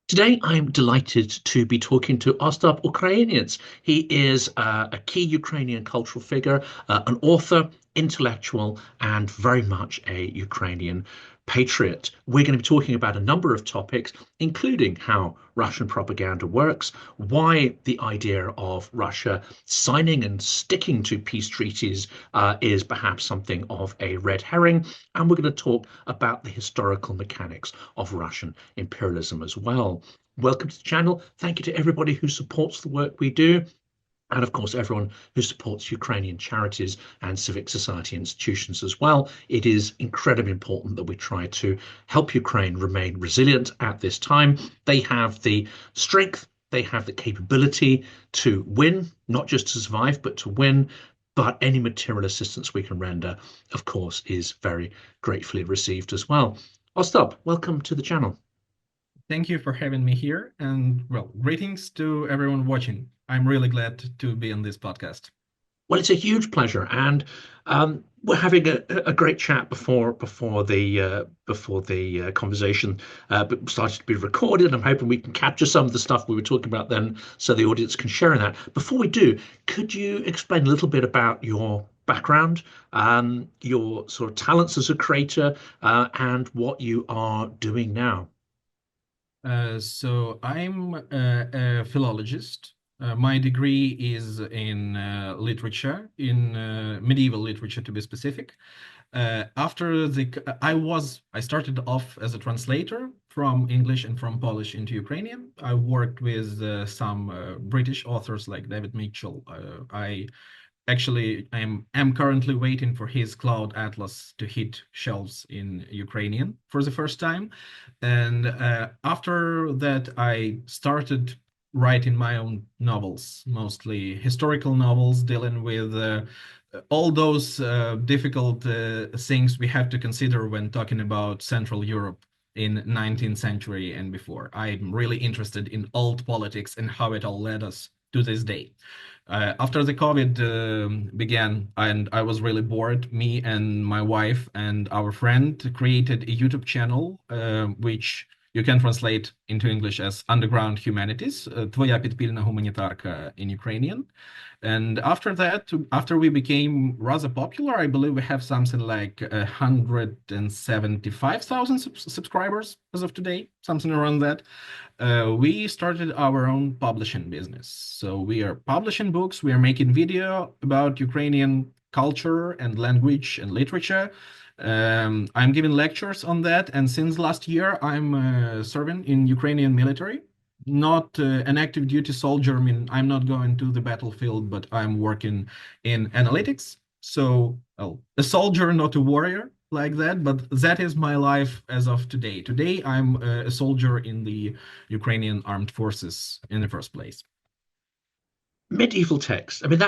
Today, I'm delighted to be talking to Ostap Ukrainets. He is a key Ukrainian cultural figure, an author, intellectual, and very much a Ukrainian patriot. We're going to be talking about a number of topics, including how Russian propaganda works, why the idea of Russia signing and sticking to peace treaties is perhaps something of a red herring, and we're going to talk about the historical mechanics of Russian imperialism as well. Welcome to the channel. Thank you to everybody who supports the work we do. And of course, everyone who supports Ukrainian charities and civic society institutions as well. It is incredibly important that we try to help Ukraine remain resilient at this time. They have the strength, they have the capability to win, not just to survive, but to win. But any material assistance we can render, of course, is very gratefully received as well. Ostap, welcome to the channel. Thank you for having me here, and well, greetings to everyone watching. I'm really glad to be on this podcast. Well, it's a huge pleasure, and we're having a great chat before the conversation started to be recorded. I'm hoping we can capture some of the stuff we were talking about then, so the audience can share in that. Before we do, could you explain a little bit about your background, your sort of talents as a creator, and what you are doing now? So I'm a philologist. My degree is in literature, in medieval literature to be specific. After the I started off as a translator from English and from Polish into Ukrainian. I worked with some British authors like David Mitchell. I'm currently waiting for his Cloud Atlas to hit shelves in Ukrainian for the first time. And after that, I started writing my own novels, mostly historical novels dealing with all those difficult things we have to consider when talking about Central Europe in 19th century and before. I'm really interested in old politics and how it all led us to this day. After the COVID began and I was really bored, me and my wife and our friend created a YouTube channel, which you can translate into English as Underground Humanities, Твоя підпільна гуманітарка in Ukrainian. And after that, after we became rather popular, I believe we have something like 175,000 subscribers as of today, something around that. We started our own publishing business. So we are publishing books, we are making video about Ukrainian culture and language and literature. I'm giving lectures on that, and since last year, I'm serving in Ukrainian military. Not an active duty soldier. I mean, I'm not going to the battlefield, but I'm working in analytics. So, well, a soldier, not a warrior like that, but that is my life as of today. Today, I'm a soldier in the Ukrainian armed forces in the first place. Medieval text. I mean,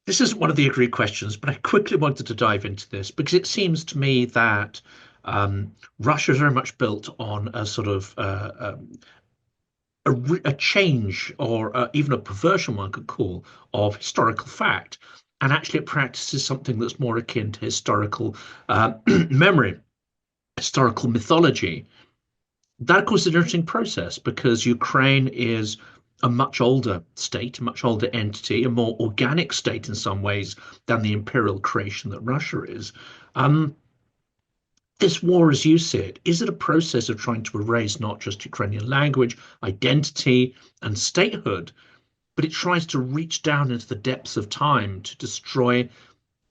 this is one of the agreed questions, but I quickly wanted to dive into this because it seems to me that Russia is very much built on a sort of a change or even a perversion, one could call, of historical fact. And actually, it practices something that's more akin to historical memory, historical mythology. That, of course, is an interesting process because Ukraine is a much older state, a much older entity, a more organic state in some ways than the imperial creation that Russia is. Um, this war, as you see it, is it a process of trying to erase not just Ukrainian language, identity, and statehood, but it tries to reach down into the depths of time to destroy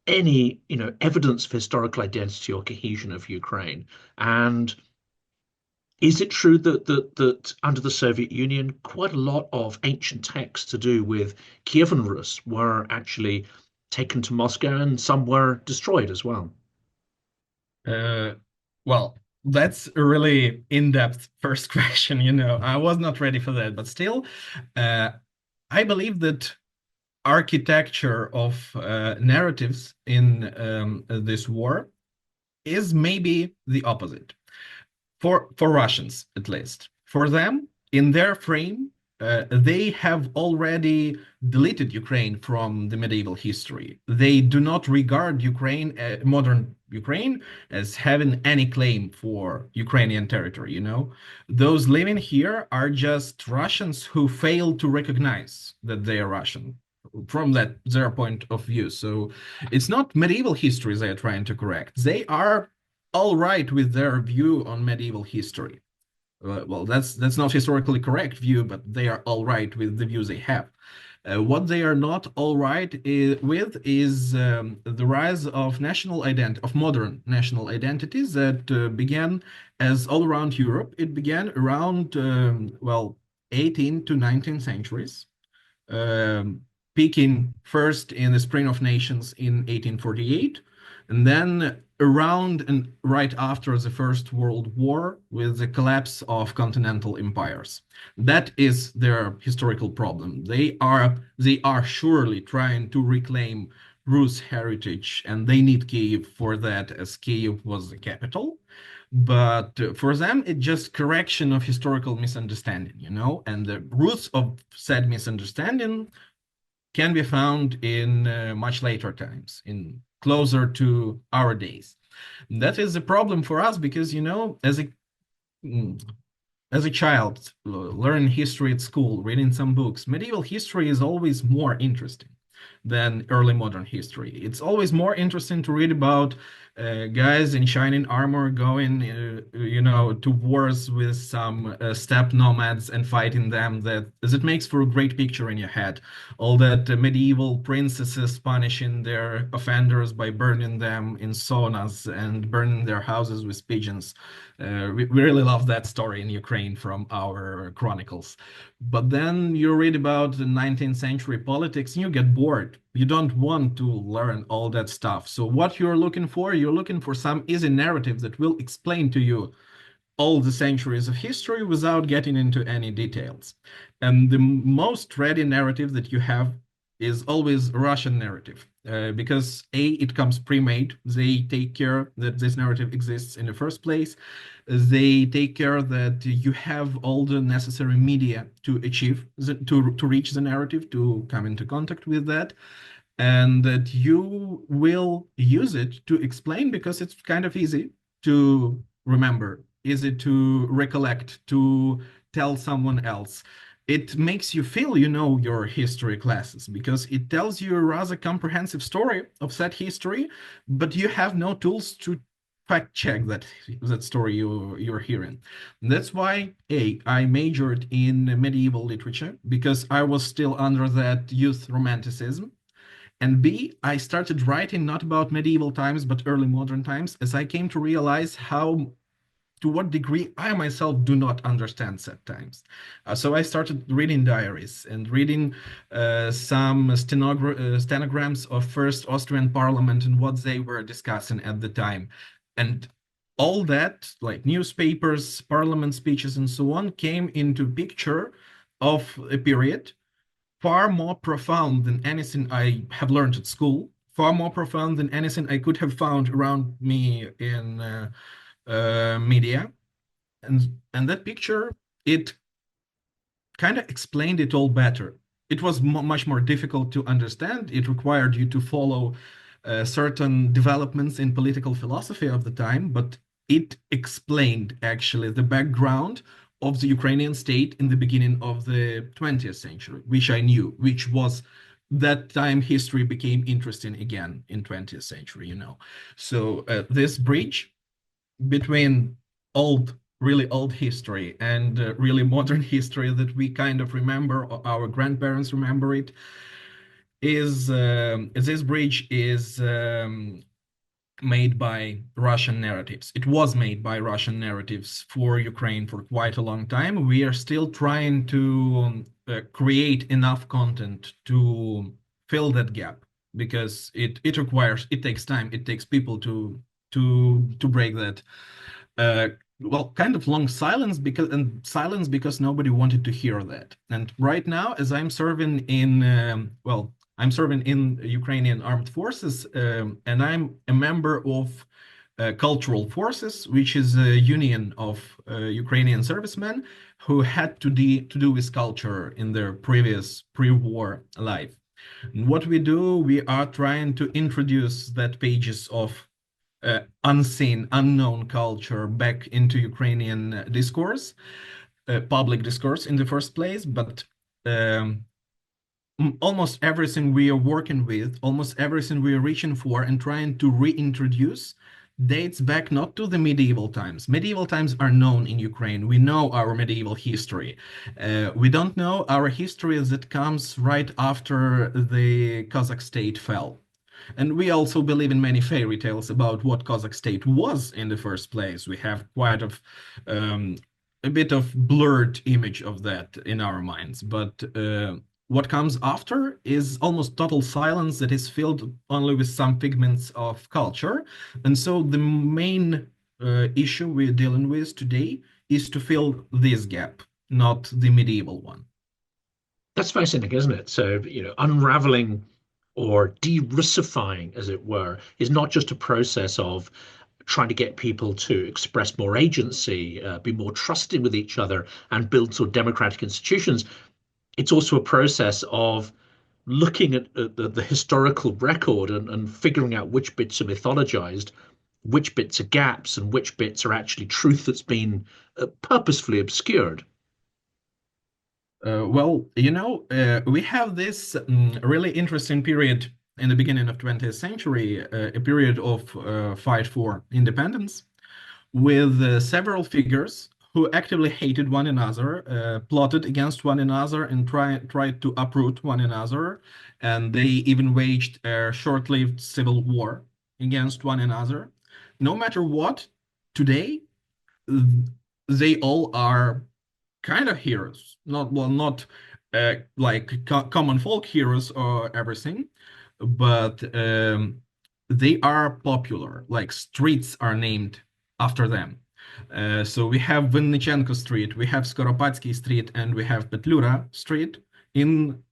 any, evidence of historical identity or cohesion of Ukraine? And is it true that under the Soviet Union, quite a lot of ancient texts to do with Kievan Rus were actually taken to Moscow and some were destroyed as well? Uh, well, that's a really in-depth first question. I was not ready for that, but still, uh, I believe that architecture of narratives in this war is maybe the opposite for Russians at least. For them, in their frame, they have already deleted Ukraine from the medieval history. They do not regard Ukraine, modern Ukraine as having any claim for Ukrainian territory, you know. Those living here are just Russians who fail to recognize that they are Russian from their point of view. So it's not medieval history they are trying to correct. They are all right with their view on medieval history. Well, that's not historically correct view, but they are all right with the views they have. What they are not all right with is the rise of modern national identities that began as all around Europe. It began around well, 18th to 19th centuries, um, peaking first in the Spring of Nations in 1848, and then around and right after the First World War with the collapse of continental empires. That is their historical problem. They are surely trying to reclaim Rus heritage, and they need Kyiv for that, as Kyiv was the capital. But for them, it's just correction of historical misunderstanding, you know, and the roots of said misunderstanding can be found in much later times, in closer to our days. That is a problem for us because, you know, mm, as a child, learning history at school, reading some books, medieval history is always more interesting than early modern history. It's always more interesting to read about guys in shining armor going, you know, to wars with some steppe nomads and fighting them. That makes for a great picture in your head. All that medieval princesses punishing their offenders by burning them in saunas and burning their houses with pigeons. We really love that story in Ukraine from our chronicles. But then you read about the 19th century politics and you get bored. You don't want to learn all that stuff. So what you're looking for some easy narrative that will explain to you all the centuries of history without getting into any details. And the most ready narrative that you have is always Russian narrative. Because A, it comes pre-made. They take care that this narrative exists in the first place. They take care that you have all the necessary media to to reach the narrative, to come into contact with that, and that you will use it to explain because it's kind of easy to remember, easy to recollect, to tell someone else. It makes you feel you know your history classes because it tells you a rather comprehensive story of that history, but you have no tools to fact check that story you're hearing. That's why I majored in medieval literature because I was still under that youth romanticism, and B, I started writing not about medieval times, but early modern times, as I came to realize to what degree I myself do not understand set times. So I started reading diaries and reading some stenograms of First Austrian Parliament and what they were discussing at the time. And all that, like newspapers, parliament speeches, and so on, came into picture of a period far more profound than anything I have learned at school, far more profound than anything I could have found around me in media. And that picture, it kind of explained it all better. It was much more difficult to understand. It required you to follow certain developments in political philosophy of the time, but it explained actually the background of the Ukrainian state in the beginning of the 20th century, which I knew, which was that time history became interesting again in 20th century, you know. So this bridge between really old history and really modern history that we kind of remember, or our grandparents remember it, is this bridge is made by Russian narratives. It was made by Russian narratives for Ukraine for quite a long time. We are still trying to create enough content to fill that gap because it takes time. It takes people to break that well, kind of long silence because nobody wanted to hear that. And right now, as I'm serving in I'm serving in Ukrainian armed forces, and I'm a member of cultural forces, which is a union of Ukrainian servicemen who had to do with culture in their previous pre-war life. And what we do, we are trying to introduce that pages of unseen, unknown culture back into Ukrainian discourse, public discourse in the first place. But um, almost everything we are working with, almost everything we are reaching for and trying to reintroduce dates back not to the medieval times. Medieval times are known in Ukraine. We know our medieval history. We don't know our history that comes right after the Kazakh state fell. And we also believe in many fairy tales about what Kazakh state was in the first place. We have quite um, a bit of blurred image of that in our minds. But what comes after is almost total silence that is filled only with some figments of culture. And so the main issue we're dealing with today is to fill this gap, not the medieval one. That's fascinating, isn't it? So, unraveling or de-russifying, as it were, is not just a process of trying to get people to express more agency, be more trusting with each other, and build sort of democratic institutions. It's also a process of looking at the historical record and figuring out which bits are mythologized, which bits are gaps, and which bits are actually truth that's been purposefully obscured. We have this really interesting period in the beginning of 20th century, a period of fight for independence, with several figures who actively hated one another, plotted against one another, and tried to uproot one another. And they even waged a short-lived civil war against one another. No matter what, today, they all are kind of heroes. Not like common folk heroes or everything, but they are popular. Like streets are named after them. So we have Vinnychenko Street, we have Skoropadsky Street, and we have Petlura Street in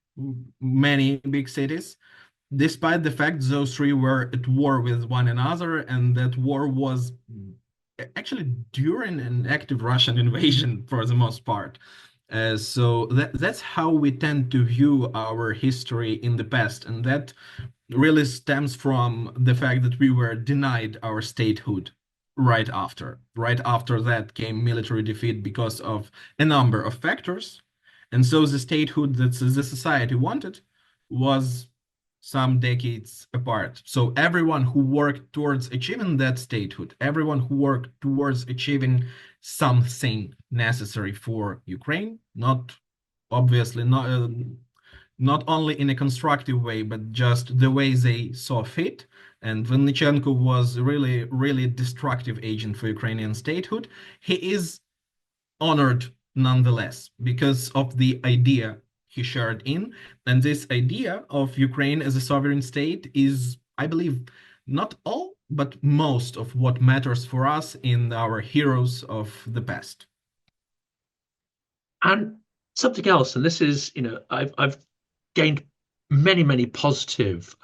many big cities. Despite the fact those three were at war with one another, and that war was actually during an active Russian invasion for the most part. So that's how we tend to view our history in the past, and that really stems from the fact that we were denied our statehood right after. Right after that came military defeat because of a number of factors, and so the statehood that the society wanted was some decades apart. So everyone who worked towards achieving that statehood, everyone who worked towards achieving something necessary for Ukraine, not obviously not only in a constructive way, but just the way they saw fit. And Vinnychenko was really, really destructive agent for Ukrainian statehood. He is honored nonetheless because of the idea he shared in. And this idea of Ukraine as a sovereign state is, I believe, not all, but most of what matters for us in our heroes of the past. And something else, and this is, I've gained many, many positive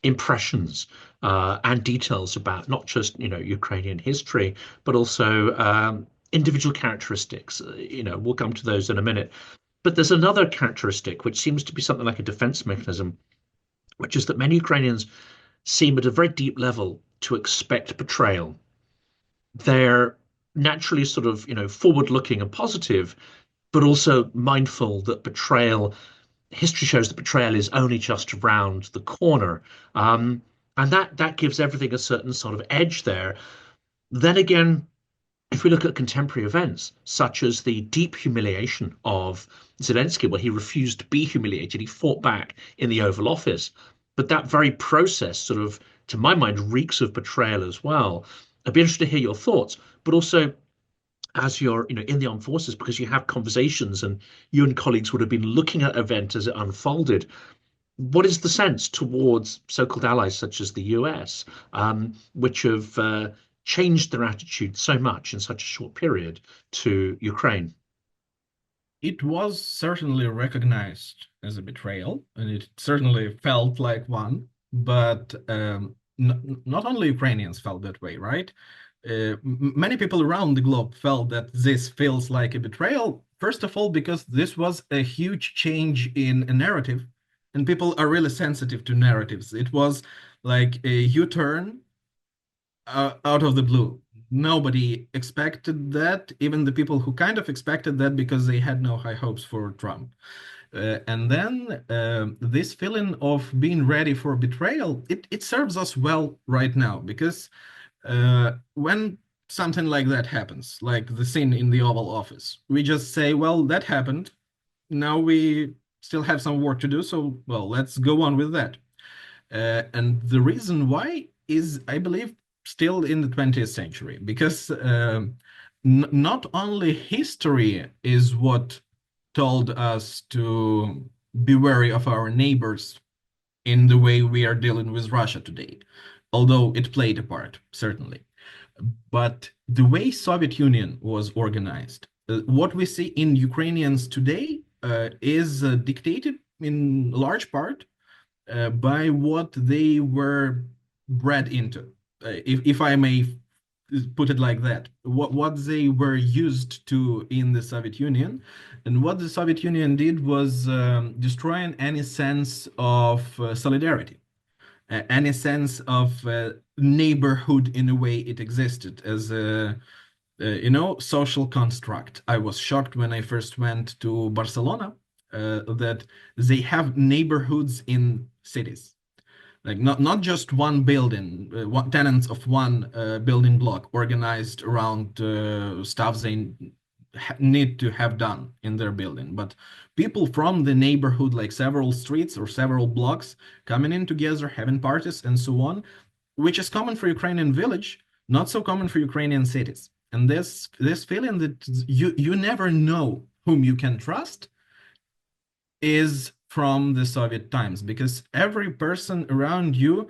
impressions and details about not just, Ukrainian history, but also individual characteristics. We'll come to those in a minute. But there's another characteristic which seems to be something like a defense mechanism, which is that many Ukrainians seem at a very deep level to expect betrayal. They're naturally sort of, forward looking and positive, but also mindful that betrayal, history shows that betrayal is only just around the corner. And that gives everything a certain sort of edge there. Then again, if we look at contemporary events, such as the deep humiliation of Zelensky, where he refused to be humiliated, he fought back in the Oval Office. But that very process, sort of, to my mind, reeks of betrayal as well. I'd be interested to hear your thoughts, but also as you're, in the armed forces, because you have conversations and you and colleagues would have been looking at event as it unfolded. What is the sense towards so-called allies such as the US, which have changed their attitude so much in such a short period to Ukraine? It was certainly recognized as a betrayal, and it certainly felt like one, but not only Ukrainians felt that way, right? Many people around the globe felt that this feels like a betrayal, first of all, because this was a huge change in a narrative, and people are really sensitive to narratives. It was like a U-turn out of the blue. Nobody expected that, even the people who kind of expected that because they had no high hopes for Trump. And then this feeling of being ready for betrayal, it serves us well right now because when something like that happens, like the scene in the Oval Office, we just say, well, that happened. Now we still have some work to do, so, well, let's go on with that. And the reason why is, I believe, still in the 20th century, because not only history is what told us to be wary of our neighbors in the way we are dealing with Russia today, although it played a part, certainly. But the way Soviet Union was organized, what we see in Ukrainians today is dictated in large part by what they were bred into, if I may put it like that, what they were used to in the Soviet Union. And what the Soviet Union did was destroying any sense of solidarity, any sense of neighborhood in a way it existed as a social construct. I was shocked when I first went to Barcelona that they have neighborhoods in cities, like not just one building, tenants of one building block organized around stuff they need to have done in their building, but people from the neighborhood, like several streets or several blocks, coming in together, having parties and so on, which is common for Ukrainian village, not so common for Ukrainian cities. And this feeling that you never know whom you can trust is from the Soviet times, because every person around you,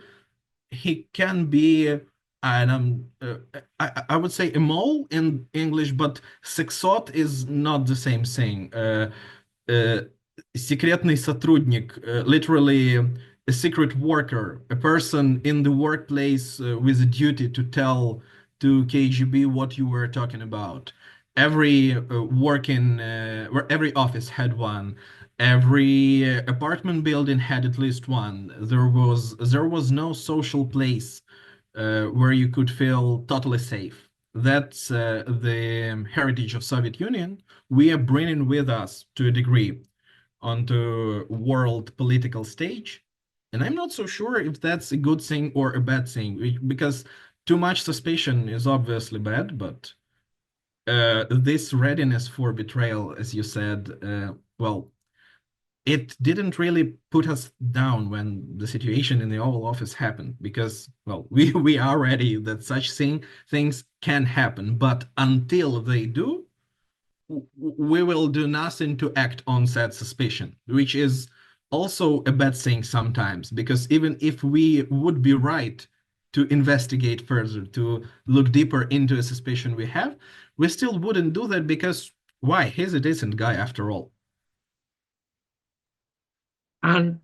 he can be I would say a mole in English, but sexot is not the same thing. Uh, Секретный сотрудник, literally a secret worker, a person in the workplace with a duty to tell to KGB what you were talking about. Every where every office had one. Every apartment building had at least one. There was no social place where you could feel totally safe. That's the heritage of Soviet Union. We are bringing with us to a degree onto world political stage, and I'm not so sure if that's a good thing or a bad thing, because too much suspicion is obviously bad, but this readiness for betrayal, as you said, well, it didn't really put us down when the situation in the Oval Office happened, because, well, we are ready that such things can happen, but until they do, we will do nothing to act on said suspicion, which is also a bad thing sometimes, because even if we would be right to investigate further, to look deeper into a suspicion we have, we still wouldn't do that because why? He's a decent guy after all. And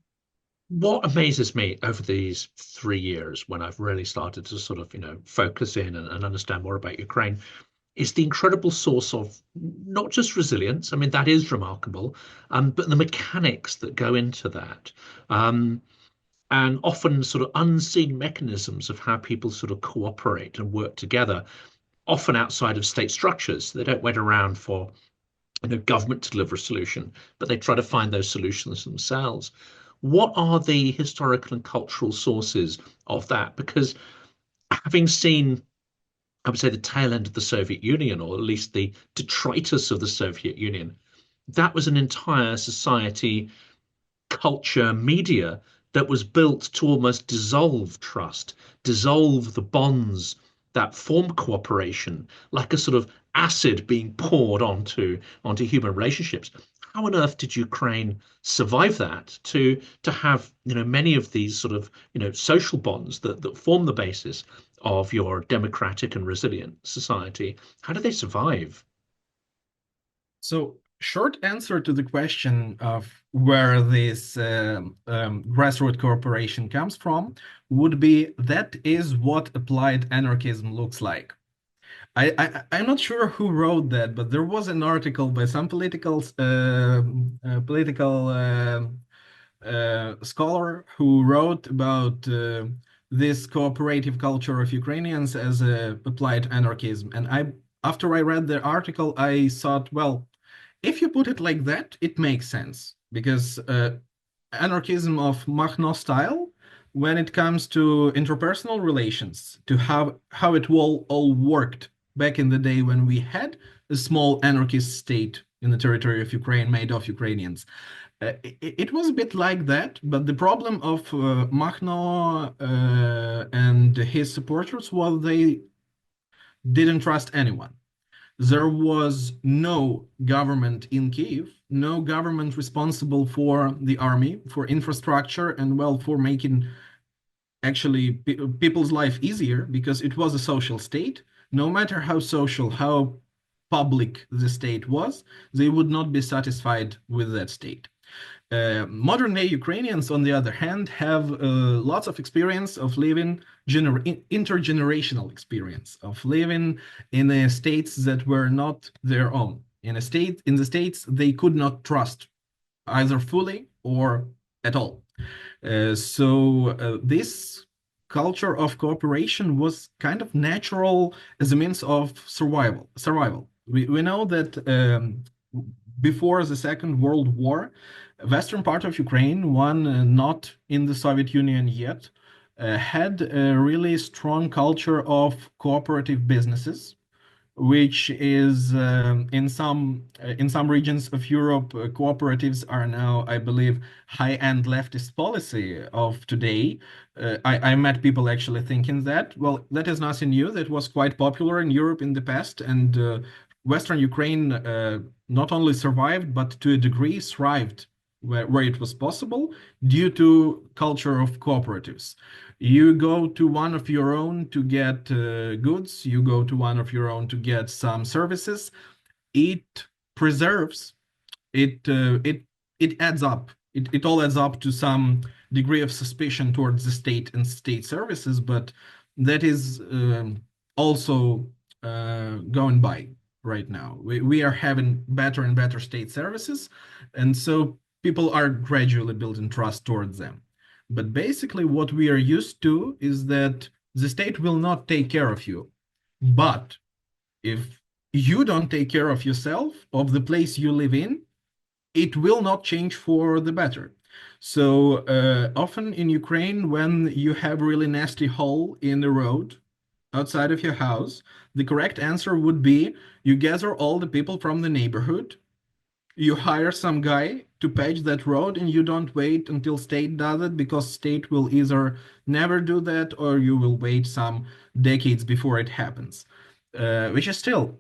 what amazes me over these 3 years, when I've really started to sort of, focus in and understand more about Ukraine, is the incredible source of not just resilience. I mean, that is remarkable, but the mechanics that go into that. Um, and often sort of unseen mechanisms of how people sort of cooperate and work together, often outside of state structures. They don't wait around for government to deliver a solution, but they try to find those solutions themselves. What are the historical and cultural sources of that? Because having seen, I would say, the tail end of the Soviet Union, or at least the detritus of the Soviet Union, that was an entire society, culture, media that was built to almost dissolve trust, dissolve the bonds that form cooperation, like a sort of acid being poured onto human relationships. How on earth did Ukraine survive that to have many of these sort of social bonds that form the basis of your democratic and resilient society? How did they survive? So, short answer to the question of where this grassroots cooperation comes from would be that is what applied anarchism looks like. I'm not sure who wrote that, but there was an article by some political scholar who wrote about this cooperative culture of Ukrainians as a applied anarchism. And after I read the article, I thought, well, if you put it like that, it makes sense because anarchism of Machno style, when it comes to interpersonal relations, to how it all worked back in the day when we had a small anarchist state in the territory of Ukraine made of Ukrainians. It was a bit like that, but the problem of Machno and his supporters was they didn't trust anyone. There was no government in Kyiv, no government responsible for the army, for infrastructure, and well, for making actually people's life easier because it was a social state. No matter how social, how public the state was, they would not be satisfied with that state. Modern day Ukrainians, on the other hand, have lots of experience of living intergenerational experience of living in states that were not their own. In the states they could not trust either fully or at all. So this culture of cooperation was kind of natural as a means of survival. We know that before the Second World War, western part of Ukraine, one not in the Soviet Union yet, had a really strong culture of cooperative businesses, which is in some regions of Europe, cooperatives are now, I believe, high-end leftist policy of today. I met people actually thinking that. Well, that is nothing new. That was quite popular in Europe in the past, and Western Ukraine not only survived, but to a degree thrived where it was possible due to culture of cooperatives. You go to one of your own to get goods, you go to one of your own to get some services. It preserves, it adds up. It all adds up to some degree of suspicion towards the state and state services, but that is also going by right now. We are having better and better state services, and so people are gradually building trust towards them. But basically, what we are used to is that the state will not take care of you. But if you don't take care of yourself, of the place you live in, it will not change for the better. So often in Ukraine, when you have really nasty hole in the road outside of your house, the correct answer would be you gather all the people from the neighborhood, you hire some guy to patch that road, and you don't wait until state does it because state will either never do that or you will wait some decades before it happens. Which is still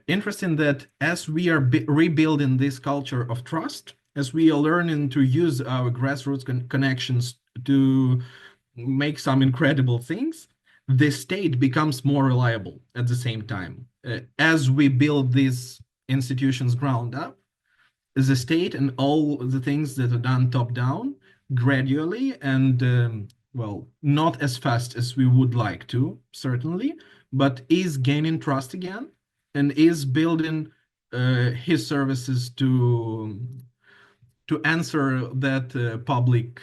interesting that as we are rebuilding this culture of trust, as we are learning to use our grassroots connections to make some incredible things, the state becomes more reliable at the same time. As we build these institutions ground up, the state and all the things that are done top down gradually and well, not as fast as we would like to, certainly, but is gaining trust again and is building his services to answer that public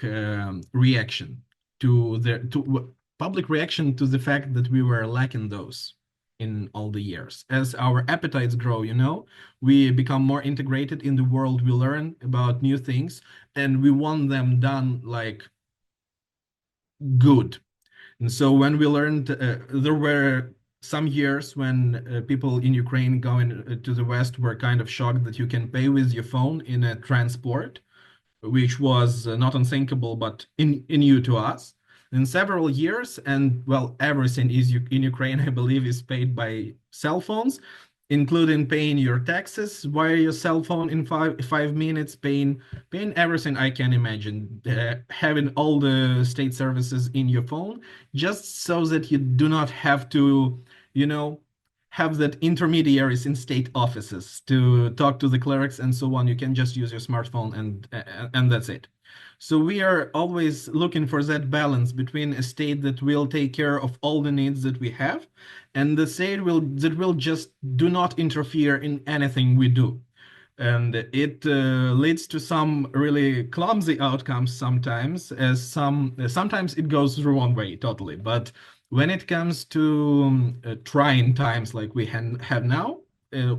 reaction to public reaction to the fact that we were lacking those in all the years. As our appetites grow, we become more integrated in the world. We learn about new things, and we want them done like good. And so when we learned, there were some years when people in Ukraine going to the West were kind of shocked that you can pay with your phone in a transport, which was not unthinkable, but new to us. In several years, and well, everything is in Ukraine, I believe, is paid by cell phones, including paying your taxes via your cell phone in five minutes, paying everything I can imagine, having all the state services in your phone, just so that you do not have to, have that intermediaries in state offices to talk to the clerics and so on. You can just use your smartphone and that's it. So we are always looking for that balance between a state that will take care of all the needs that we have and the state that will just do not interfere in anything we do. And it leads to some really clumsy outcomes sometimes, as sometimes it goes the wrong way totally. But when it comes to trying times like we have now, uh,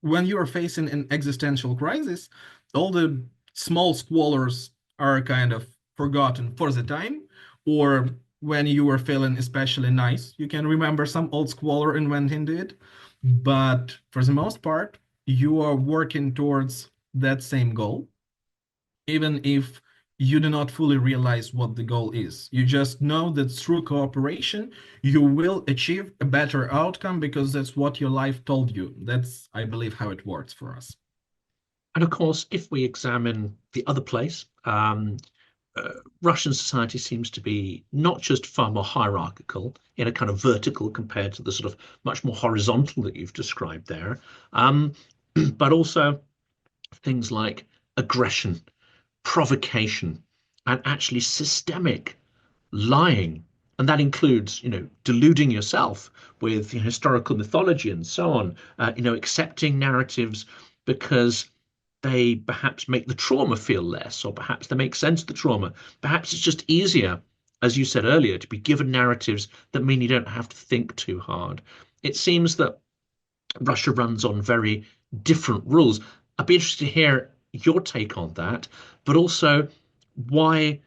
when you are facing an existential crisis, all the small squalors are kind of forgotten for the time. Or when you are feeling especially nice, you can remember some old squalor and went into it. But for the most part, you are working towards that same goal, even if you do not fully realize what the goal is. You just know that through cooperation, you will achieve a better outcome because that's what your life told you. That's, I believe, how it works for us. And of course, if we examine the other place, uh, Russian society seems to be not just far more hierarchical in a kind of vertical compared to the sort of much more horizontal that you've described there, um, but also things like aggression, provocation, and actually systemic lying. And that includes, deluding yourself with historical mythology and so on, accepting narratives because they perhaps make the trauma feel less, or perhaps they make sense of the trauma. Perhaps it's just easier, as you said earlier, to be given narratives that mean you don't have to think too hard. It seems that Russia runs on very different rules. I'd be interested to hear your take on that, but also why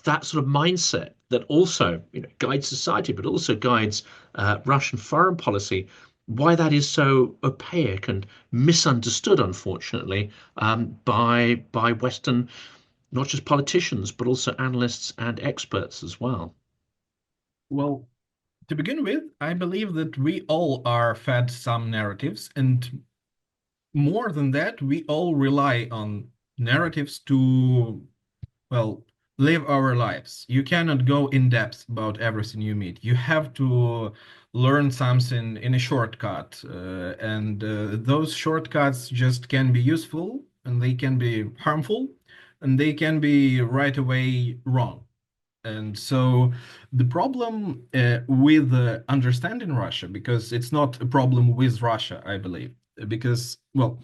that sort of mindset that also guides society, but also guides Russian foreign policy, why that is so opaque and misunderstood, unfortunately, by Western, not just politicians, but also analysts and experts as well. Well, to begin with, I believe that we all are fed some narratives, and more than that, we all rely on narratives to, well, live our lives. You cannot go in depth about everything you meet. You have to learn something in a shortcut, and those shortcuts just can be useful and they can be harmful and they can be right away wrong. And so the problem with understanding Russia, because it's not a problem with Russia, I believe, because, well,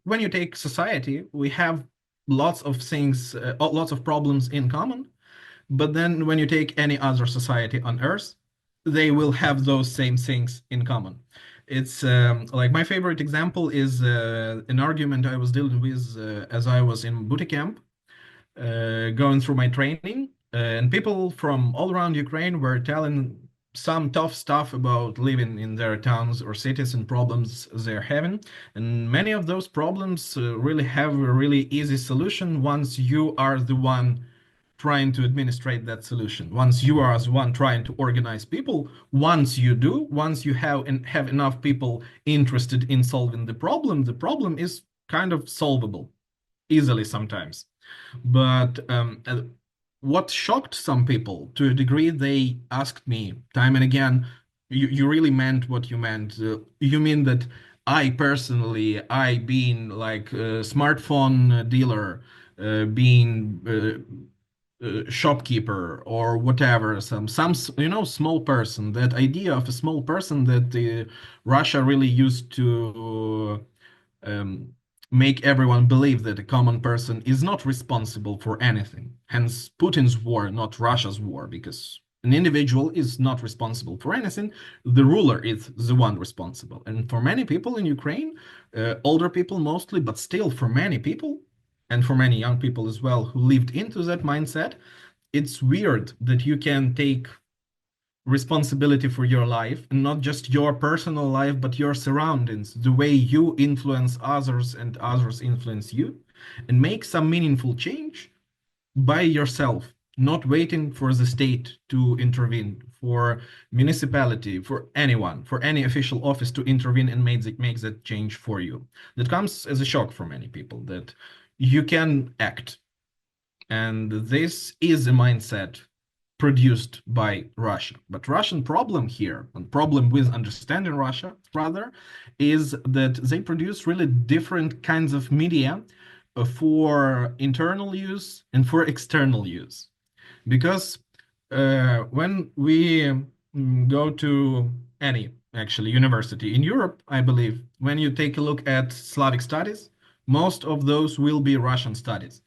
when you take society, we have lots of things, lots of problems in common. But then when you take any other society on Earth, they will have those same things in common. It's like my favorite example is an argument I was dealing with as I was in boot camp going through my training, and people from all around Ukraine were telling some tough stuff about living in their towns or cities and problems they're having. And many of those problems really have a really easy solution once you are the one trying to administrate that solution. Once you are the one trying to organize people, once you have enough people interested in solving the problem is kind of solvable easily sometimes. But what shocked some people to a degree, they asked me time and again, you really meant what you meant. You mean that I personally, I being like a smartphone dealer, being shopkeeper or whatever, some small person, that idea of a small person that Russia really used to um, make everyone believe that a common person is not responsible for anything. Hence, Putin's war, not Russia's war, because an individual is not responsible for anything. The ruler is the one responsible. And for many people in Ukraine, older people mostly, but still for many people, and for many young people as well who lived into that mindset, it's weird that you can take responsibility for your life, and not just your personal life, but your surroundings, the way you influence others and others influence you, and make some meaningful change by yourself, not waiting for the state to intervene, for municipality, for anyone, for any official office to intervene and make that change for you. That comes as a shock for many people that you can act. And this is a mindset produced by Russia. But Russian problem here, and problem with understanding Russia rather, is that they produce really different kinds of media for internal use and for external use. Because when we go to any actually university in Europe, I believe, when you take a look at Slavic studies, most of those will be Russian studies.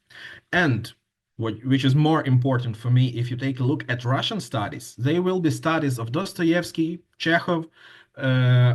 And which is more important for me, if you take a look at Russian studies, they will be studies of Dostoevsky, Chekhov, uh,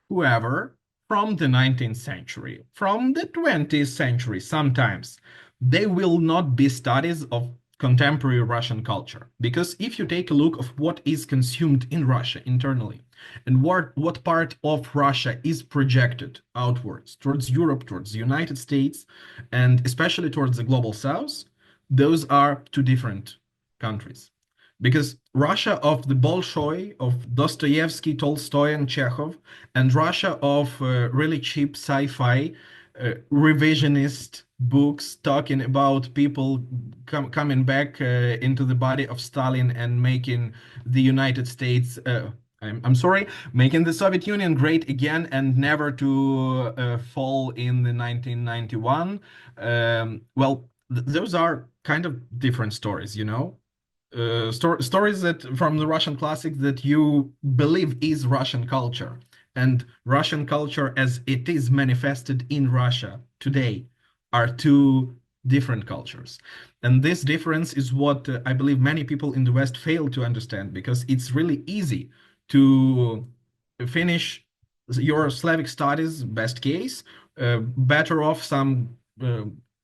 whoever from the 19th century, from the 20th century sometimes. They will not be studies of contemporary Russian culture. Because if you take a look of what is consumed in Russia internally, and what part of Russia is projected outwards towards Europe, towards the United States, and especially towards the global south, those are two different countries. Because Russia of the Bolshoi, of Dostoevsky, Tolstoy, and Chekhov, and Russia of really cheap sci-fi, revisionist books talking about people coming back into the body of Stalin and making the United States, I'm sorry, making the Soviet Union great again and never to fall in the 1991. Well, th those are kind of different stories, you know? Stories that from the Russian classics that you believe is Russian culture, and Russian culture as it is manifested in Russia today are two different cultures. And this difference is what I believe many people in the West fail to understand, because it's really easy to finish your Slavic studies, best case, better off some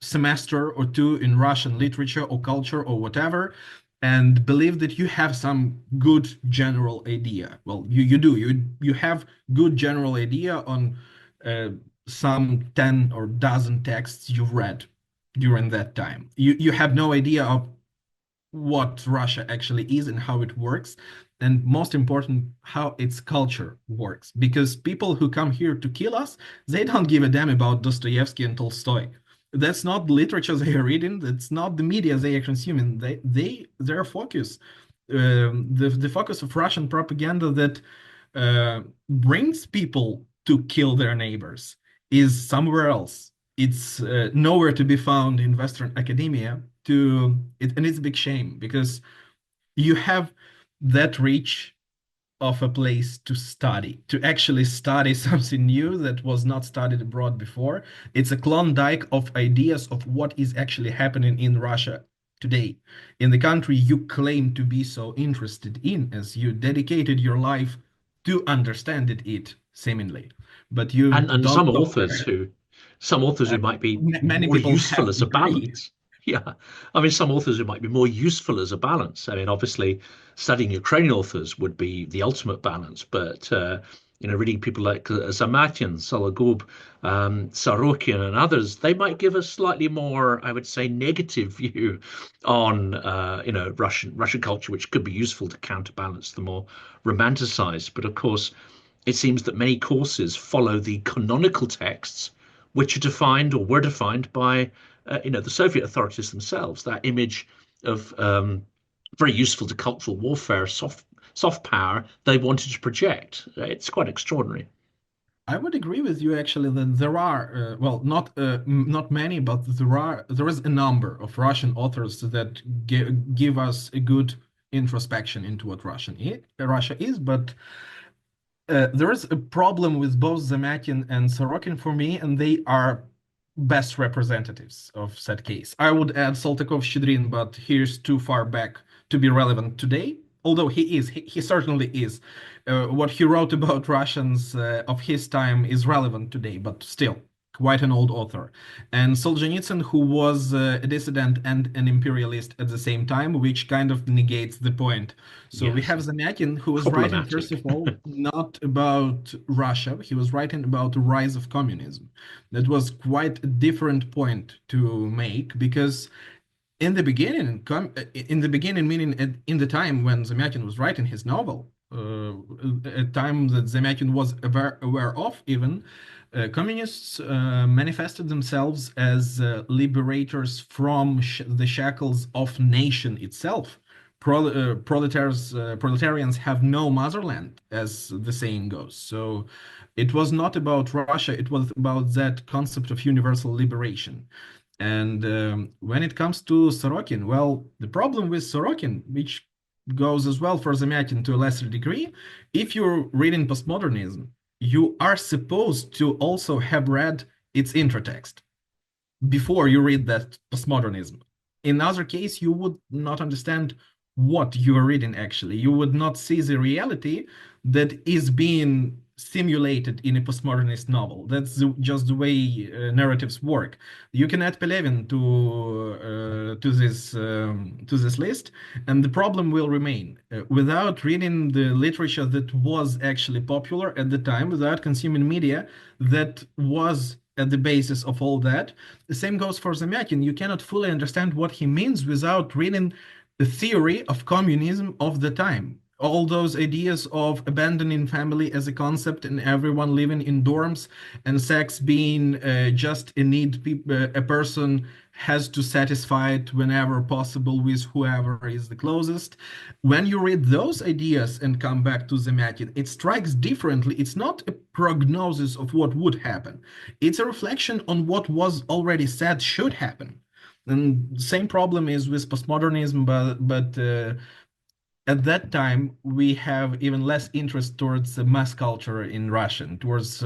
semester or two in Russian literature or culture or whatever, and believe that you have some good general idea. Well, you do. You have good general idea on some 10 or dozen texts you've read during that time. You have no idea of what Russia actually is and how it works, and most important, how its culture works. Because people who come here to kill us, they don't give a damn about Dostoevsky and Tolstoy. That's not the literature they are reading. That's not the media they are consuming. Their focus, the focus of Russian propaganda that brings people to kill their neighbors is somewhere else. It's nowhere to be found in Western academia. And it's a big shame, because you have that reach of a place to study, to actually study something new that was not studied abroad before. It's a Klondike of ideas of what is actually happening in Russia today, in the country you claim to be so interested in, as you dedicated your life to understand it seemingly. But you And don't go there. some authors who might be Many more people useful have as a degree. balance. Yeah, I mean, some authors who might be more useful as a balance. I mean, obviously, studying Ukrainian authors would be the ultimate balance, but reading people like Zamatin, Sologub, Sorokin, and others, they might give a slightly more, I would say, negative view on Russian culture, which could be useful to counterbalance the more romanticized. But of course, it seems that many courses follow the canonical texts, which are defined or were defined by, the Soviet authorities themselves. That image of very useful to cultural warfare, soft power they wanted to project. It's quite extraordinary. I would agree with you actually that there are well, not many, but there is a number of Russian authors that give us a good introspection into what Russia is. But there is a problem with both Zamakin and Sorokin for me, and they are best representatives of said case. I would add Saltykov-Shchedrin, but he's too far back to be relevant today. Although he certainly is. What he wrote about Russians of his time is relevant today, but still quite an old author. And Solzhenitsyn, who was a dissident and an imperialist at the same time, which kind of negates the point. So we Yes, have Zamyatin, who was writing, first problematic. of all, not about Russia. He was writing about the rise of communism. That was quite a different point to make, because in the beginning, meaning in the time when Zamyatin was writing his novel, a time that Zamyatin was aware of even, communists manifested themselves as liberators from the shackles of nation itself. Proletarians have no motherland, as the saying goes. So it was not about Russia, it was about that concept of universal liberation. And when it comes to Sorokin, well, the problem with Sorokin, which goes as well for Zamyatin to a lesser degree, if you're reading postmodernism, you are supposed to also have read its intertext. before you read that postmodernism. In other case, you would not understand what you are reading actually. You would not see the reality that is being simulated in a postmodernist novel. That's just the way narratives work. You can add Pelevin to this list, and the problem will remain. Without reading the literature that was actually popular at the time, without consuming media that was at the basis of all that, the same goes for Zamyatin. You cannot fully understand what he means without reading the theory of communism of the time. All those ideas of abandoning family as a concept and everyone living in dorms and sex being just a need a person has to satisfy it whenever possible with whoever is the closest. When you read those ideas and come back to Zamyatin, it strikes differently. It's not a prognosis of what would happen. It's a reflection on what was already said should happen. And same problem is with postmodernism, but at that time we have even less interest towards the mass culture in Russian, towards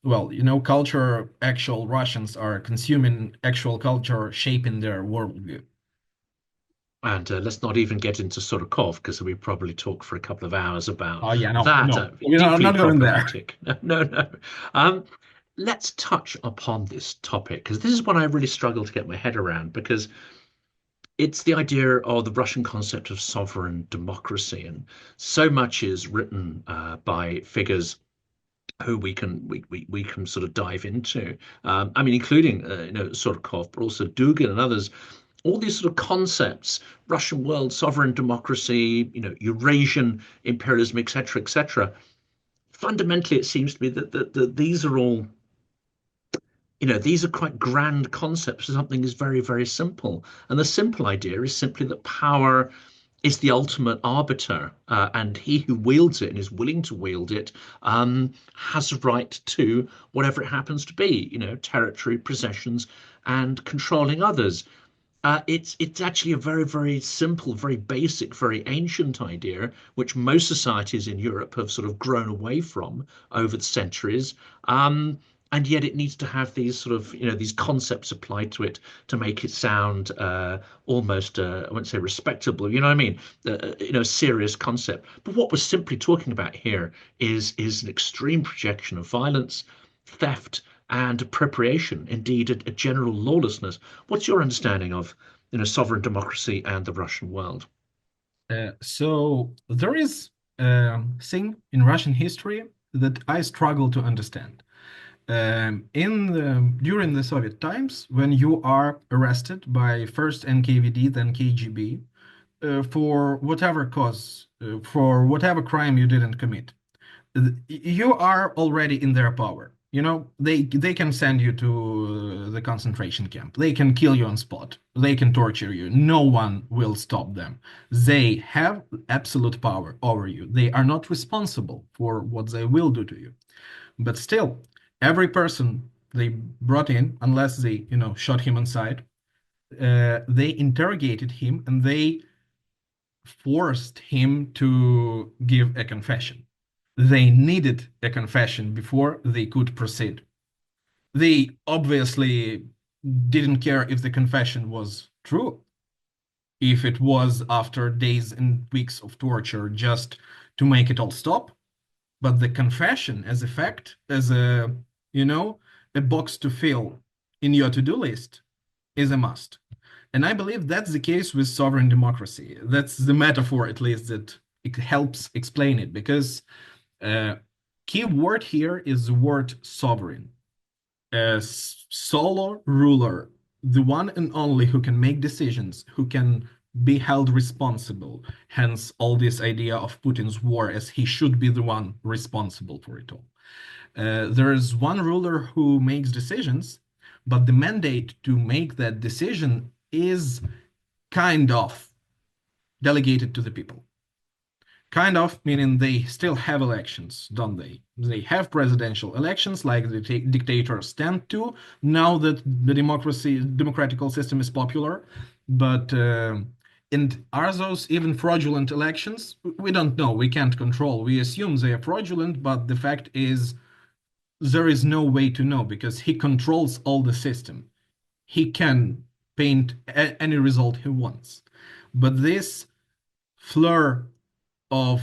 well, you know, culture. Actual Russians are consuming actual culture, shaping their worldview. And let's not even get into Surikov, because we probably talk for a couple of hours about Oh yeah, no, that. no, we're Deeply not going there. problematic. No, no. Um, let's touch upon this topic, because this is one I really struggle to get my head around, because it's the idea of the Russian concept of sovereign democracy, and so much is written by figures who we can sort of dive into. I mean, including Surkov, but also Dugin and others. All these sort of concepts: Russian world, sovereign democracy, Eurasian imperialism, etc., etc. Fundamentally, it seems to me that these are all these are quite grand concepts. Something is very, very simple. And the simple idea is simply that power is the ultimate arbiter, and he who wields it and is willing to wield it has a right to whatever it happens to be, territory, possessions, and controlling others. It's actually a very, very simple, very basic, very ancient idea, which most societies in Europe have sort of grown away from over the centuries. And yet it needs to have these sort of, these concepts applied to it to make it sound almost, I wouldn't say respectable, you know what I mean? Serious concept. But what we're simply talking about here is an extreme projection of violence, theft, and appropriation, indeed a general lawlessness. What's your understanding of, sovereign democracy and the Russian world? So there is a thing in Russian history that I struggle to understand. During the Soviet times, when you are arrested by first NKVD, then KGB, for whatever cause, for whatever crime you didn't commit, you are already in their power. You know, they can send you to the concentration camp. They can kill you on spot. They can torture you. No one will stop them. They have absolute power over you. They are not responsible for what they will do to you. But still, every person they brought in, unless they, shot him on sight, they interrogated him and they forced him to give a confession. They needed a confession before they could proceed. They obviously didn't care if the confession was true, if it was after days and weeks of torture just to make it all stop. But the confession as a fact, as you know, a box to fill in your to-do list is a must. And I believe that's the case with sovereign democracy. That's the metaphor, at least, that it helps explain it, because key word here is the word sovereign. A solo ruler, the one and only who can make decisions, who can be held responsible. Hence, all this idea of Putin's war, as he should be the one responsible for it all. There is one ruler who makes decisions, but the mandate to make that decision is kind of delegated to the people. Kind of, meaning they still have elections, don't they? They have presidential elections like the dictators tend to, now that the democratical system is popular. But and are those even fraudulent elections? We don't know. We can't control. We assume they are fraudulent, but the fact is there is no way to know because he controls all the system. he can paint any result he wants. But this fleur of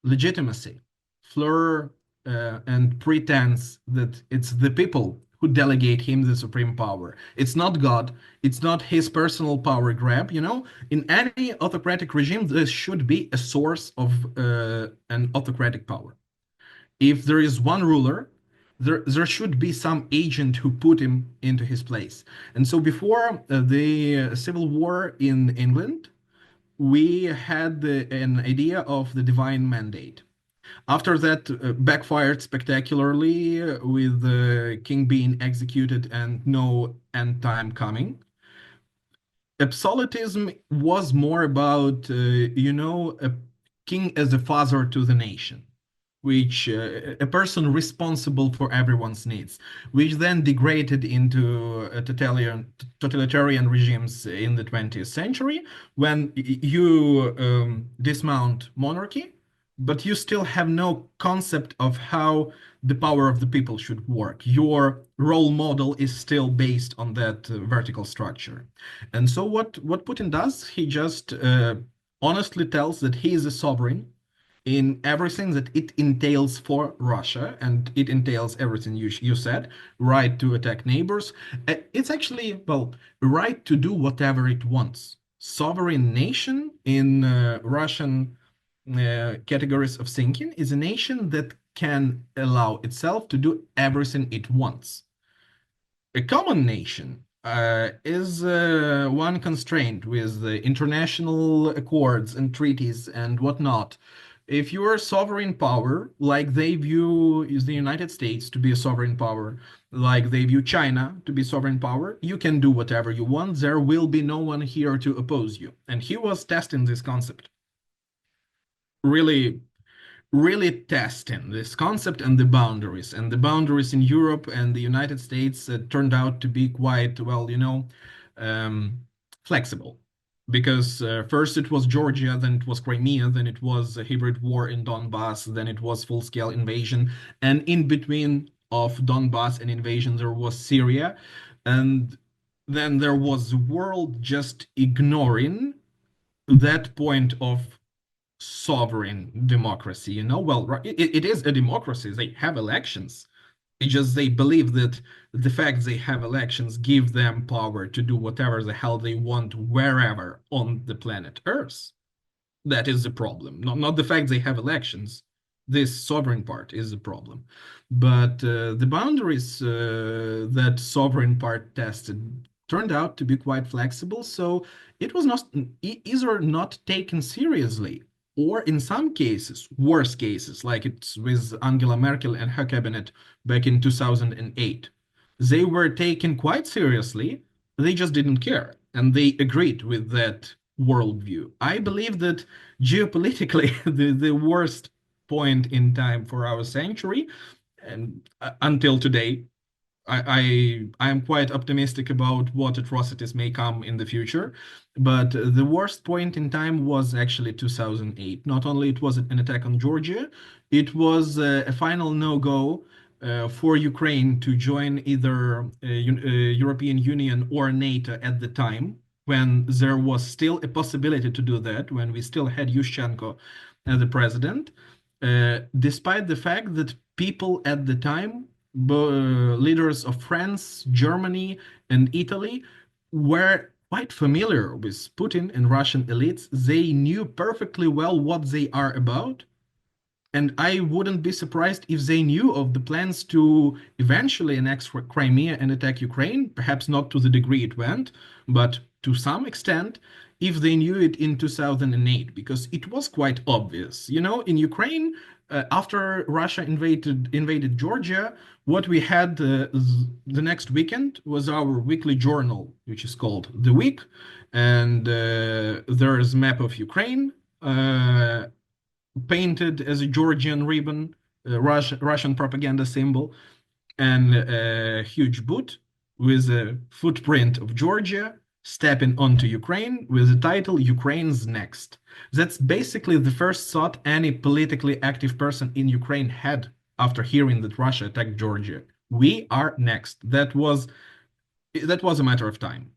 legitimacy, fleur and pretense that it's the people who delegate him the supreme power. It's not God. It's not his personal power grab. In any autocratic regime, there should be a source of an autocratic power. If there is one ruler, there should be some agent who put him into his place. And so before the civil war in England, we had an idea of the divine mandate. After that, backfired spectacularly with the king being executed and no end time coming. Absolutism was more about, a king as a father to the nation, which a person responsible for everyone's needs, which then degraded into totalitarian regimes in the 20th century when you dismount monarchy, but you still have no concept of how the power of the people should work. Your role model is still based on that vertical structure. And so what Putin does, he just honestly tells that he is a sovereign in everything that it entails for Russia, and it entails everything you said, right to attack neighbors. It's actually, well, right to do whatever it wants. Sovereign nation in Russian categories of thinking is a nation that can allow itself to do everything it wants. A common nation is one constrained with the international accords and treaties and whatnot. If you are a sovereign power, like they view is the United States to be a sovereign power, like they view China to be sovereign power, you can do whatever you want. There will be no one here to oppose you. And he was testing this concept. Really, really testing this concept and the boundaries. And the boundaries in Europe and the United States turned out to be quite, well, um, flexible. Because first it was Georgia, then it was Crimea, then it was a hybrid war in Donbass, then it was full-scale invasion. And in between of Donbass and invasion, there was Syria. And then there was the world just ignoring that point of sovereign democracy. Well, right, it is a democracy. They have elections. It's just they believe that the fact they have elections give them power to do whatever the hell they want wherever on the planet Earth. That is the problem. Not the fact they have elections. This sovereign part is the problem. But the boundaries that sovereign part tested turned out to be quite flexible. So it was not either not taken seriously, or in some cases, worse cases, like it's with Angela Merkel and her cabinet back in 2008. They were taken quite seriously. They just didn't care. And they agreed with that worldview. I believe that geopolitically, the worst point in time for our century, and until today, I am quite optimistic about what atrocities may come in the future, but the worst point in time was actually 2008. Not only it was an attack on Georgia, it was a final no-go for Ukraine to join either European Union or NATO at the time, when there was still a possibility to do that, when we still had Yushchenko as the president, despite the fact that people at the time, leaders of France, Germany, and Italy, were quite familiar with Putin and Russian elites. They knew perfectly well what they are about. And I wouldn't be surprised if they knew of the plans to eventually annex Crimea and attack Ukraine, perhaps not to the degree it went, but to some extent, if they knew it in 2008, because it was quite obvious. In Ukraine, after Russia invaded Georgia, what we had the next weekend was our weekly journal, which is called The Week, and there is a map of Ukraine. Painted as a Georgian ribbon, a Russian propaganda symbol, and a huge boot with a footprint of Georgia stepping onto Ukraine with the title Ukraine's Next. That's basically the first thought any politically active person in Ukraine had after hearing that Russia attacked Georgia. We are next. That was that was a matter of time.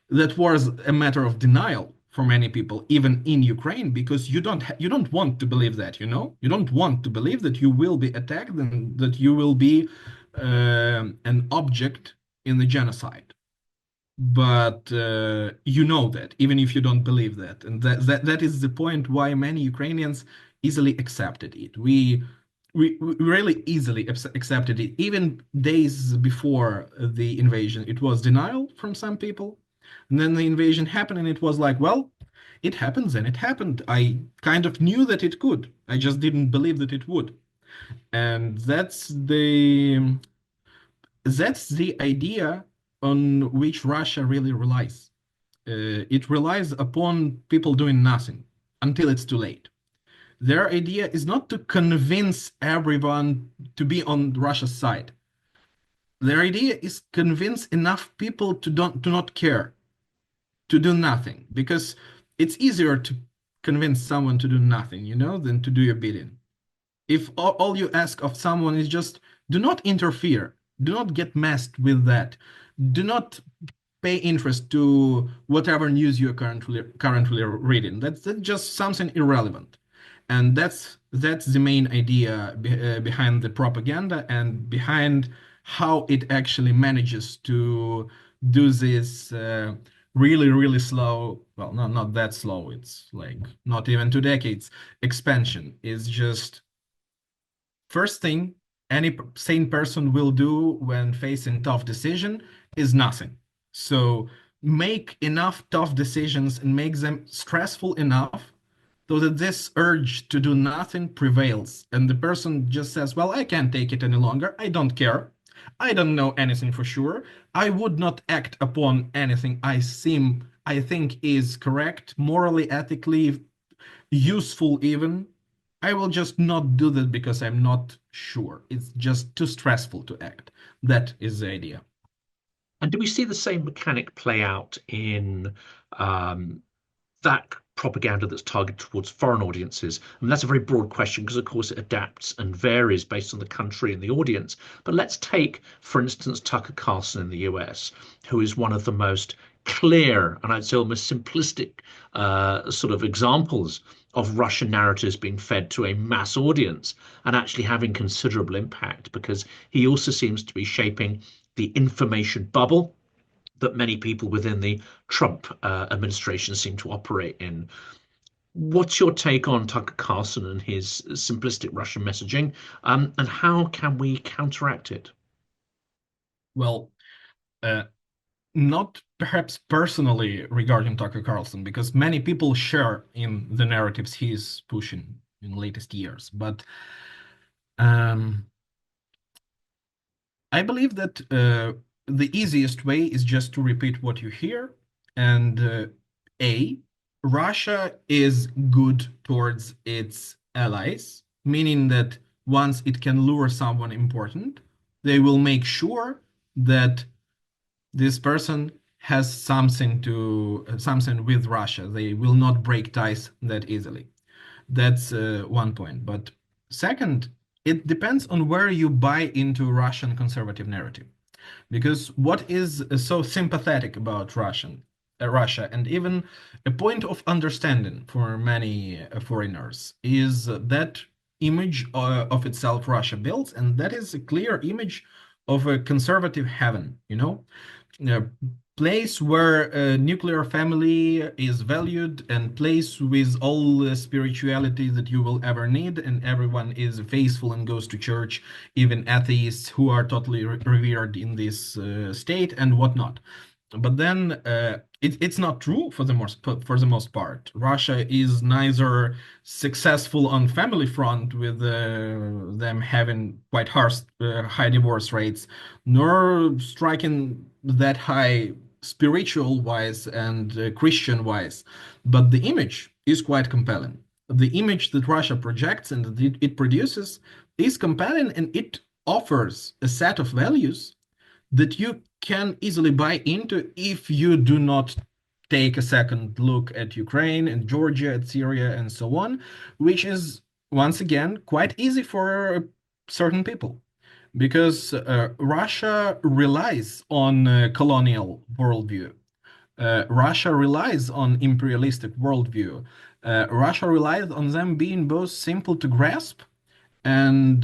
That was a matter of denial for many people, even in Ukraine, because you don't want to believe that, you know? You don't want to believe that you will be attacked and that you will be an object in the genocide. But you know that, even if you don't believe that. And that is the point why many Ukrainians easily accepted it. We really easily accepted it. Even days before the invasion, it was denial from some people. And then the invasion happened, and it was like, well, it happens and it happened. I kind of knew that it could. I just didn't believe that it would. And that's the idea on which Russia really relies. It relies upon people doing nothing until it's too late. Their idea is not to convince everyone to be on Russia's side. Their idea is convince enough people to not care, to do nothing, because it's easier to convince someone to do nothing, you know, than to do your bidding. If all you ask of someone is just do not interfere, do not get messed with that, do not pay interest to whatever news you're currently reading. That's just something irrelevant, and that's the main idea behind the propaganda and behind how it actually manages to do this really slow. Well, not that slow. It's like not even 2 decades expansion. Is just first thing any sane person will do when facing tough decision is nothing. So make enough tough decisions and make them stressful enough so that this urge to do nothing prevails. And the person just says, well, I can't take it any longer. I don't care. I don't know anything for sure. I would not act upon anything I think is correct, morally, ethically, useful even. I will just not do that because I'm not sure. It's just too stressful to act. That is the idea. And do we see the same mechanic play out in that propaganda that's targeted towards foreign audiences? I mean, that's a very broad question because, of course, it adapts and varies based on the country and the audience. But let's take, for instance, Tucker Carlson in the US, who is one of the most clear and I'd say almost simplistic sort of examples of Russian narratives being fed to a mass audience and actually having considerable impact because he also seems to be shaping the information bubble that many people within the Trump administration seem to operate in. What's your take on Tucker Carlson and his simplistic Russian messaging, and how can we counteract it? Well, uh, not perhaps personally regarding Tucker Carlson, because many people share in the narratives he's pushing in latest years. But um, I believe that the easiest way is just to repeat what you hear. And A, Russia is good towards its allies, meaning that once it can lure someone important, they will make sure that this person has something with Russia. They will not break ties that easily. That's one point. But second, it depends on where you buy into Russian conservative narrative. Because what is so sympathetic about Russia, and even a point of understanding for many foreigners, is that image of itself Russia builds, and that is a clear image of a conservative heaven, you know, a place where a nuclear family is valued and place with all the spirituality that you will ever need, and everyone is faithful and goes to church, even atheists who are totally revered in this state and whatnot. But then it's not true for the most part. Russia is neither successful on family front with them having quite harsh high divorce rates, nor striking that high spiritual wise and Christian wise. But the image is quite compelling. The image that Russia projects and that it produces is compelling, and it offers a set of values that you can easily buy into if you do not take a second look at Ukraine and Georgia, at Syria, and so on, which is once again quite easy for certain people. because Russia relies on colonial worldview. Russia relies on imperialistic worldview. Russia relies on them being both simple to grasp and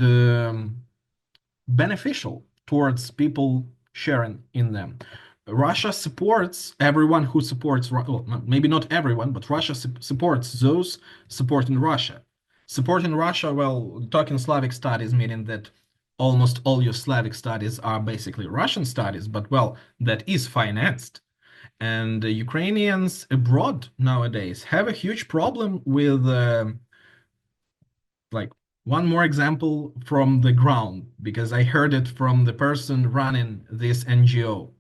beneficial towards people sharing in them. Russia supports everyone who supports, well, maybe not everyone, but Russia supports those supporting Russia. Supporting Russia, well, talking Slavic studies, meaning that almost all your Slavic studies are basically Russian studies, but well, that is financed. And Ukrainians abroad nowadays have a huge problem with like one more example from the ground, because I heard it from the person running this NGO.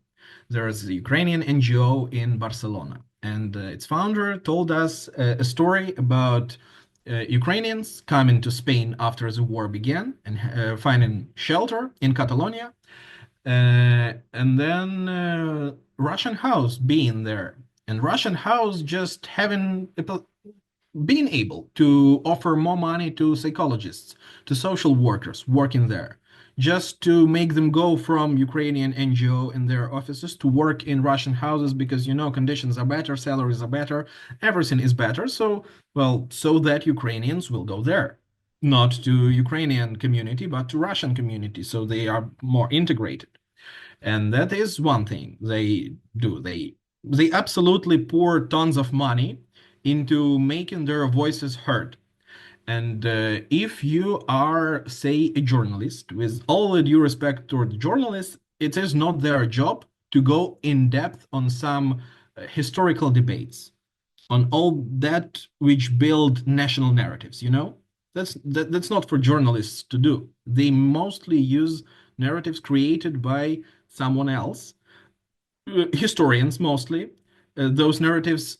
There is a Ukrainian NGO in Barcelona, and its founder told us a story about Ukrainians coming to Spain after the war began and finding shelter in Catalonia, and then Russian house being there, and Russian house just having being able to offer more money to psychologists, to social workers working there, just to make them go from Ukrainian NGO in their offices to work in Russian houses because, conditions are better, salaries are better, everything is better. So, well, so that Ukrainians will go there, not to Ukrainian community, but to Russian community. So they are more integrated. And that is one thing they do. They absolutely pour tons of money into making their voices heard. And if you are, say, a journalist, with all the due respect toward journalists, it is not their job to go in depth on some historical debates, on all that which build national narratives, That's not for journalists to do. They mostly use narratives created by someone else, historians mostly. Those narratives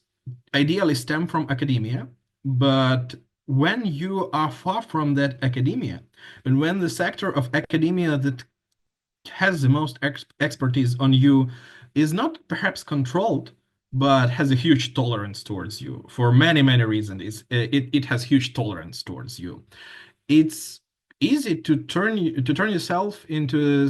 ideally stem from academia, but when you are far from that academia, and when the sector of academia that has the most expertise on you is not perhaps controlled, but has a huge tolerance towards you for many, many reasons. It has huge tolerance towards you. It's easy to turn yourself into a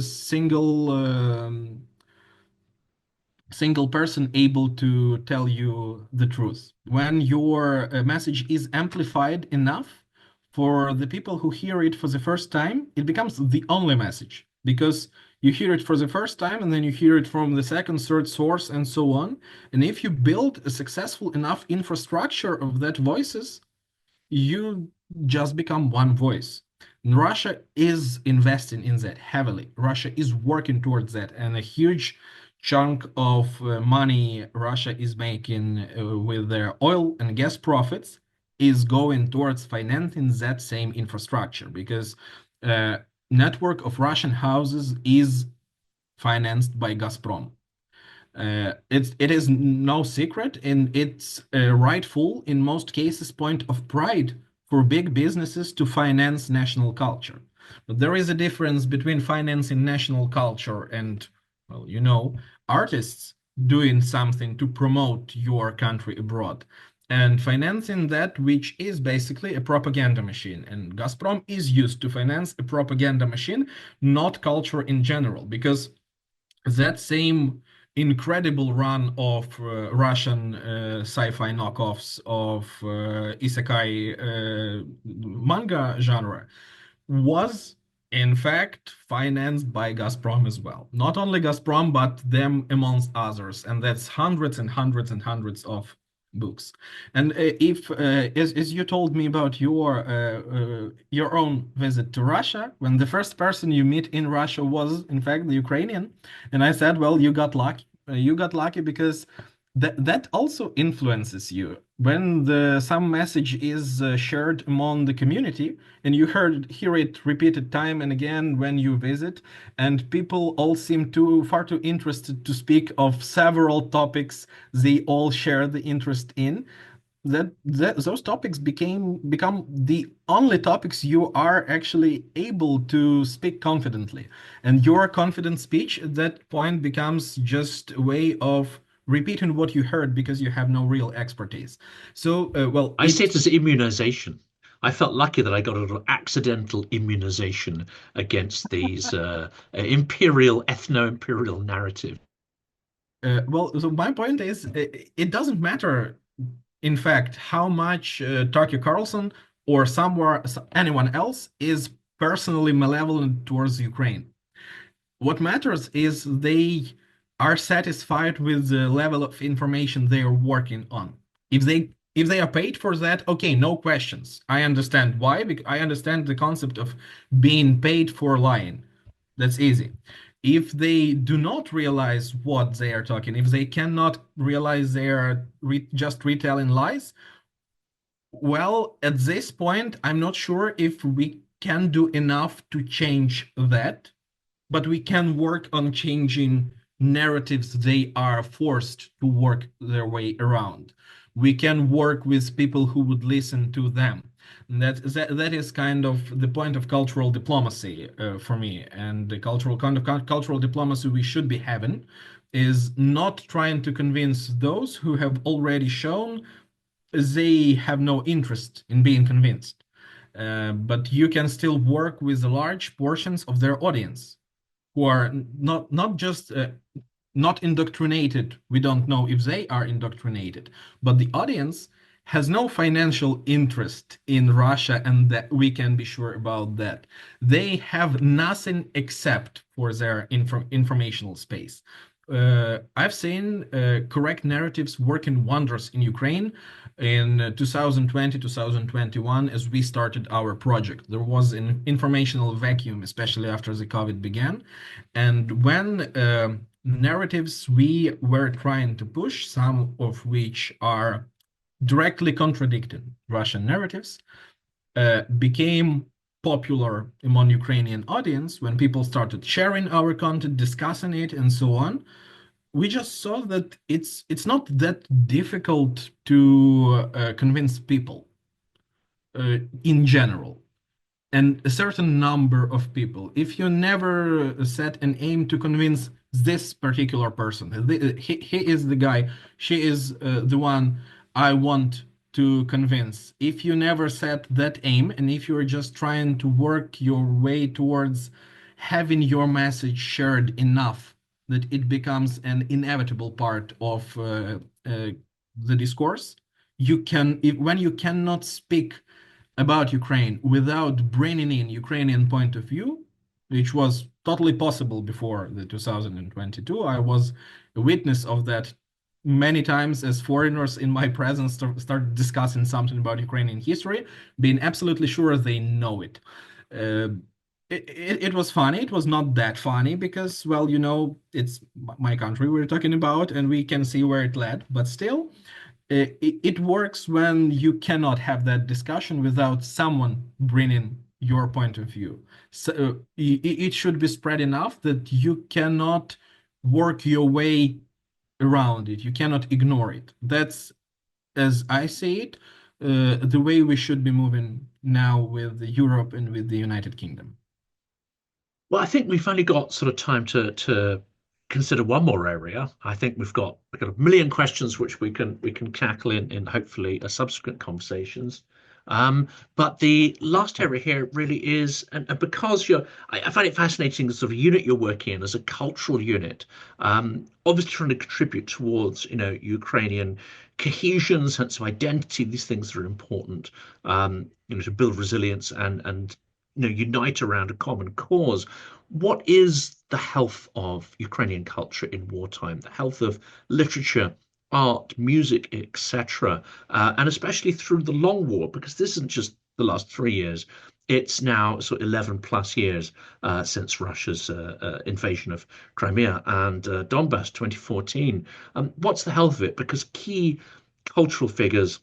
single person able to tell you the truth. When your message is amplified enough for the people who hear it for the first time, it becomes the only message because you hear it for the first time and then you hear it from the second, third source, and so on. And if you build a successful enough infrastructure of that voices, you just become one voice. And Russia is investing in that heavily. Russia is working towards that, and a huge chunk of money Russia is making with their oil and gas profits is going towards financing that same infrastructure because network of Russian houses is financed by Gazprom. It is no secret, and it's rightful in most cases point of pride for big businesses to finance national culture. But there is a difference between financing national culture and, well, artists doing something to promote your country abroad, and financing that which is basically a propaganda machine. And Gazprom is used to finance a propaganda machine, not culture in general, because that same incredible run of Russian sci-fi knockoffs of isekai manga genre was in fact financed by Gazprom as well. Not only Gazprom, but them amongst others. And that's hundreds and hundreds and hundreds of books. And if, as you told me about your own visit to Russia, when the first person you meet in Russia was in fact the Ukrainian, and I said, well, you got lucky. You got lucky because that also influences you when some message is shared among the community and you hear it repeated time and again when you visit, and people all seem too far too interested to speak of several topics they all share the interest in, that those topics become the only topics you are actually able to speak confidently, and your confident speech at that point becomes just a way of repeating what you heard because you have no real expertise. So well, I see it as immunization. I felt lucky that I got a little accidental immunization against these imperial, ethno-imperial narratives. Well, so my point is, it doesn't matter, in fact, how much Tucker Carlson or anyone else is personally malevolent towards Ukraine. What matters is they are satisfied with the level of information they are working on. If they are paid for that, okay, no questions. I understand why. Because I understand the concept of being paid for lying. That's easy. If they do not realize what they are talking, if they cannot realize they are just retelling lies, well, at this point, I'm not sure if we can do enough to change that, but we can work on changing narratives they are forced to work their way around. We can work with people who would listen to them. And that is kind of the point of cultural diplomacy for me. And the cultural diplomacy we should be having is not trying to convince those who have already shown they have no interest in being convinced. But you can still work with large portions of their audience who are not just not indoctrinated. We don't know if they are indoctrinated, but the audience has no financial interest in Russia, and that we can be sure about that. They have nothing except for their informational space. I've seen correct narratives working wonders in Ukraine in 2020, 2021, as we started our project. There was an informational vacuum, especially after the COVID began. And when narratives we were trying to push, some of which are directly contradicting Russian narratives, became popular among Ukrainian audience, when people started sharing our content, discussing it, and so on, we just saw that it's not that difficult to convince people in general, and a certain number of people. If you never set an aim to convince this particular person, he is the guy, she is the one I want to convince. If you never set that aim, and if you're just trying to work your way towards having your message shared enough that it becomes an inevitable part of the discourse, when you cannot speak about Ukraine without bringing in Ukrainian point of view, which was totally possible before the 2022. I was a witness of that many times as foreigners in my presence started discussing something about Ukrainian history, being absolutely sure they know it. Uh, it was funny. It was not that funny because, well, it's my country we're talking about, and we can see where it led. But still, it works when you cannot have that discussion without someone bringing your point of view. So it should be spread enough that you cannot work your way around it. You cannot ignore it. That's, as I see it, the way we should be moving now with Europe and with the United Kingdom. Well, I think we've only got sort of time to consider one more area. I think we've got a million questions which we can tackle in hopefully a subsequent conversations. Um, but the last area here really is, and because I find it fascinating the sort of unit you're working in as a cultural unit, obviously trying to contribute towards Ukrainian cohesion, sense of identity. These things are important, to build resilience and unite around a common cause. What is the health of Ukrainian culture in wartime? The health of literature, art, music, etc., and especially through the long war, because this isn't just the last 3 years. It's now sort of 11 plus years since Russia's invasion of Crimea and Donbass 2014. What's the health of it? Because key cultural figures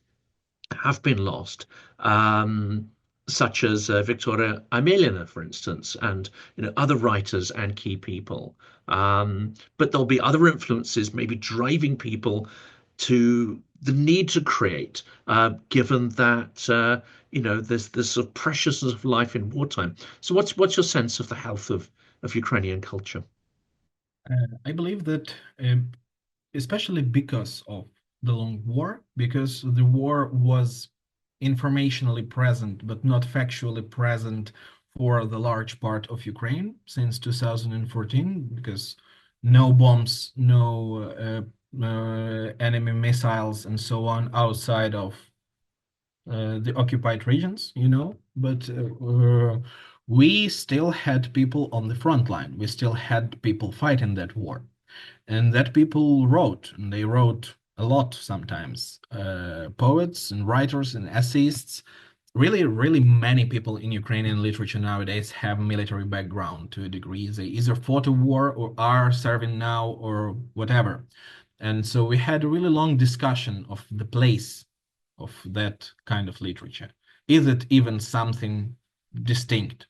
have been lost, such as Victoria Amelina, for instance, and other writers and key people. But there'll be other influences, maybe driving people to the need to create, given that there's this sort of preciousness of life in wartime. So, what's your sense of the health of Ukrainian culture? I believe that, especially because of the long war, because the war was informationally present, but not factually present for the large part of Ukraine since 2014, because no bombs, no enemy missiles, and so on outside of the occupied regions, but we still had people on the front line. We still had people fighting that war. And that people wrote, and they wrote a lot sometimes. Poets and writers and essayists. Really, really many people in Ukrainian literature nowadays have military background to a degree. They either fought a war or are serving now or whatever. And so we had a really long discussion of the place of that kind of literature. Is it even something distinct?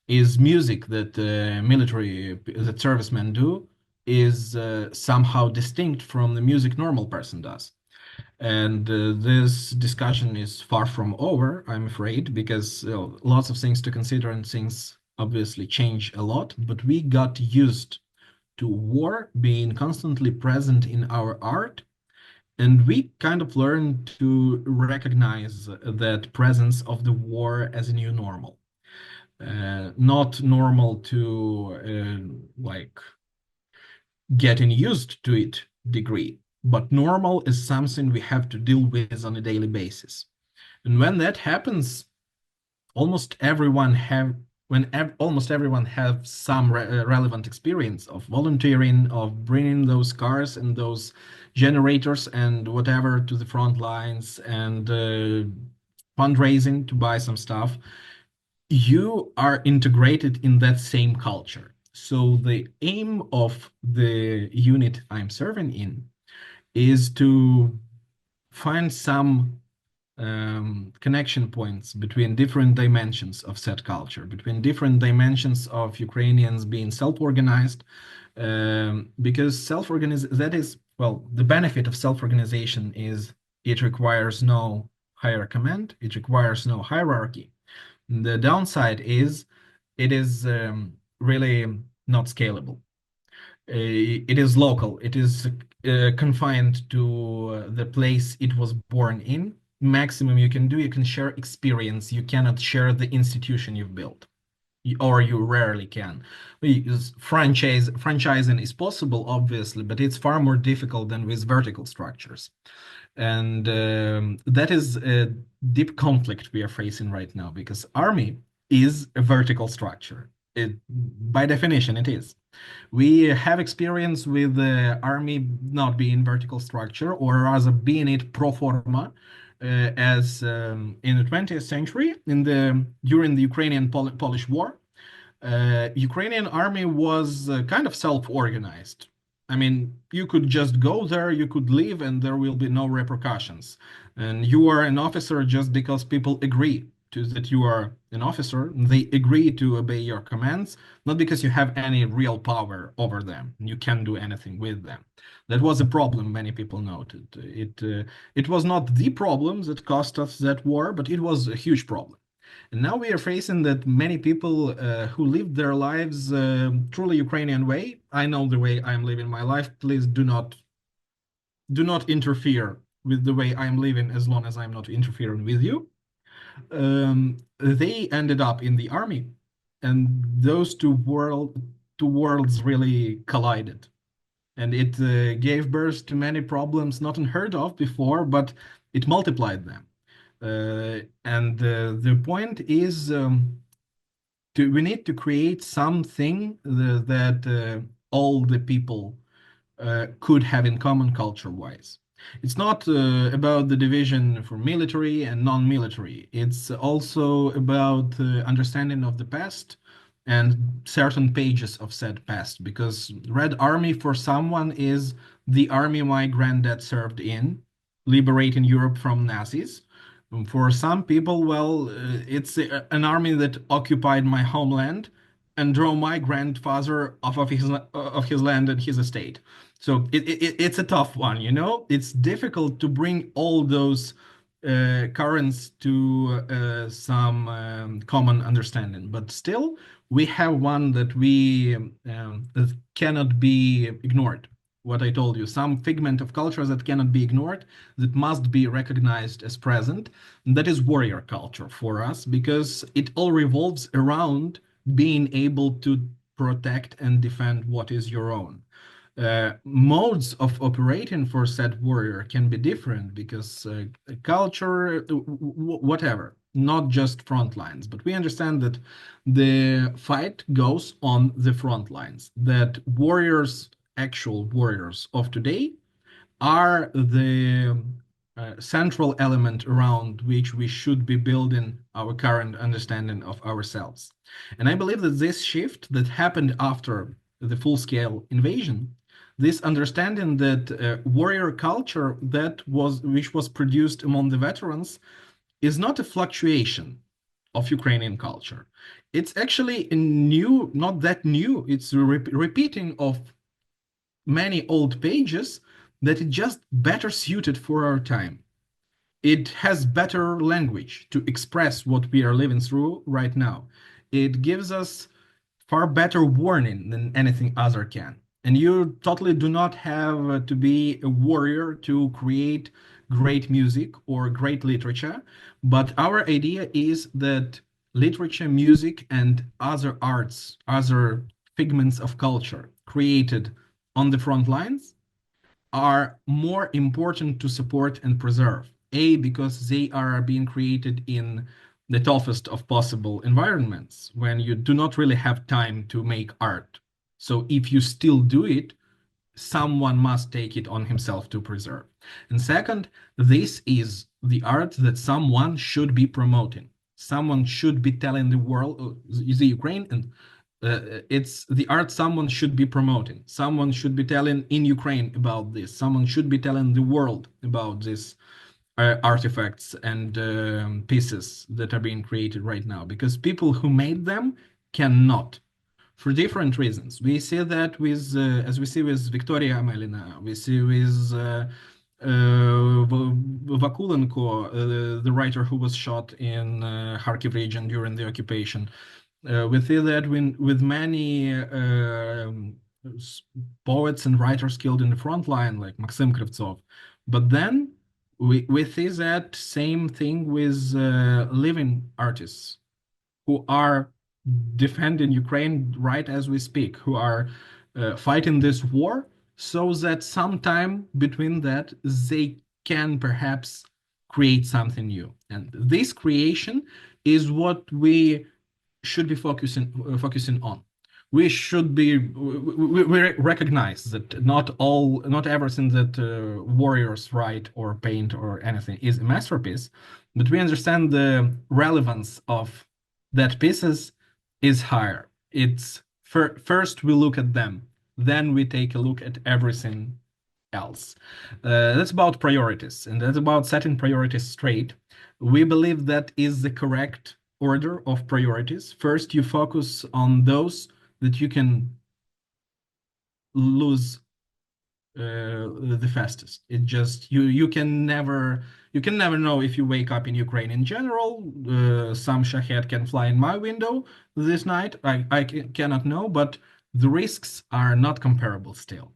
Is music that that servicemen do is somehow distinct from the music normal person does? And this discussion is far from over, I'm afraid, because lots of things to consider and things obviously change a lot. But we got used to war being constantly present in our art, and we kind of learned to recognize that presence of the war as a new normal. Not normal to like getting used to it degree, but normal is something we have to deal with on a daily basis. And when that happens, almost everyone have almost everyone have some relevant experience of volunteering, of bringing those cars and those generators and whatever to the front lines, and fundraising to buy some stuff. You are integrated in that same culture. So the aim of the unit I'm serving in is to find some connection points between different dimensions of said culture, between different dimensions of Ukrainians being self-organized, because self-organization, that is, well, the benefit of self-organization is it requires no higher command, it requires no hierarchy. The downside is it is really not scalable. It is local. It is confined to the place it was born in. Maximum you can do, you can share experience. You cannot share the institution you've built, or you rarely can. Franchising is possible, obviously, but it's far more difficult than with vertical structures. And that is a deep conflict we are facing right now, because army is a vertical structure. By definition, it is. We have experience with the army not being vertical structure, or rather being it pro forma, as in the 20th century, during the Ukrainian-Polish War, Ukrainian army was kind of self-organized. I mean, you could just go there, you could leave, and there will be no repercussions. And you are an officer just because people agree that you are an officer. They agree to obey your commands, not because you have any real power over them. You can't do anything with them. That was a problem many people noted. It was not the problem that cost us that war, but it was a huge problem. And now we are facing that many people who lived their lives truly Ukrainian way. I know the way I'm living my life. Please do not interfere with the way I'm living, as long as I'm not interfering with you. They ended up in the army, and those two worlds really collided, and it gave birth to many problems not unheard of before, but it multiplied them. And the point is, we need to create something that all the people could have in common culture-wise. It's not about the division for military and non-military. It's also about understanding of the past and certain pages of said past, because Red Army for someone is the army my granddad served in, liberating Europe from Nazis. For some people, well, it's an army that occupied my homeland and drove my grandfather off of his land and his estate. So it's a tough one, you know? It's difficult to bring all those currents to some common understanding, but still, we have one that that cannot be ignored. what I told you, some figment of culture that cannot be ignored, that must be recognized as present. And that is warrior culture for us, because it all revolves around being able to protect and defend what is your own. Modes of operating for said warrior can be different because culture, whatever, not just front lines. But we understand that the fight goes on the front lines, that warriors, actual warriors of today, are the central element around which we should be building our current understanding of ourselves. And I believe that this shift that happened after the full-scale invasion, this understanding that warrior culture which was produced among the veterans is not a fluctuation of Ukrainian culture. It's actually a new, not that new, it's a repeating of many old pages that is just better suited for our time. It has better language to express what we are living through right now. It gives us far better warning than anything other can. And you totally do not have to be a warrior to create great music or great literature. But our idea is that literature, music, and other arts, other figments of culture created on the front lines are more important to support and preserve. A, because they are being created in the toughest of possible environments when you do not really have time to make art. So if you still do it, someone must take it on himself to preserve. And second, this is the art that someone should be promoting. Someone should be telling the world, the Ukraine, and it's the art someone should be promoting. Someone should be telling in Ukraine about this. Someone should be telling the world about these artifacts and pieces that are being created right now, because people who made them cannot, for different reasons. We see that with, as we see with Victoria Amelina, we see with Vakulenko, the writer who was shot in Kharkiv region during the occupation. We see that with many poets and writers killed in the front line, like Maxim Krivtsov. But then we see that same thing with living artists who are defending Ukraine right as we speak, who are fighting this war, so that sometime between that they can perhaps create something new. And this creation is what we should be focusing on. We should be we recognize that not everything that warriors write or paint or anything is a masterpiece, but we understand the relevance of that pieces is higher. It's first we look at them, then we take a look at everything else. That's about priorities, and that's about setting priorities straight. We believe that is the correct order of priorities. First, you focus on those that you can lose the fastest. It just you can never know if you wake up in Ukraine. In general, some shahed can fly in my window this night. I cannot know, but the risks are not comparable still.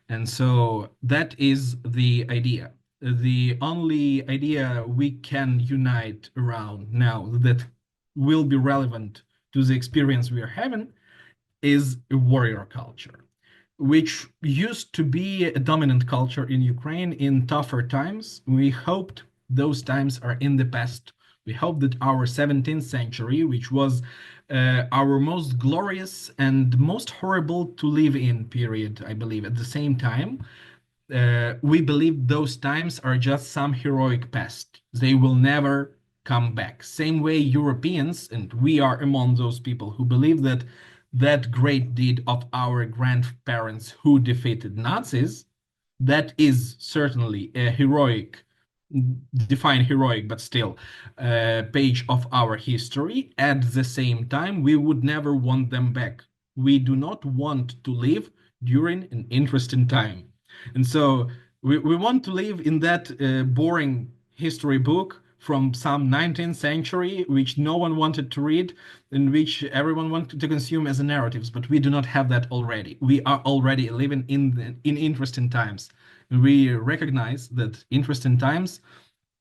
And so that is the idea. The only idea we can unite around now that will be relevant to the experience we are having is a warrior culture, which used to be a dominant culture in Ukraine in tougher times. We hoped those times are in the past. We hope that our 17th century, which was our most glorious and most horrible to live in period, I believe, at the same time, we believe those times are just some heroic past. They will never come back. Same way Europeans, and we are among those people who believe that that great deed of our grandparents who defeated Nazis, that is certainly a heroic, define heroic, but still page of our history. At the same time, we would never want them back. We do not want to live during an interesting time. And so we want to live in that boring history book from some 19th century, which no one wanted to read, in which everyone wanted to consume as narratives, but we do not have that already. We are already living in interesting times. We recognize that interesting times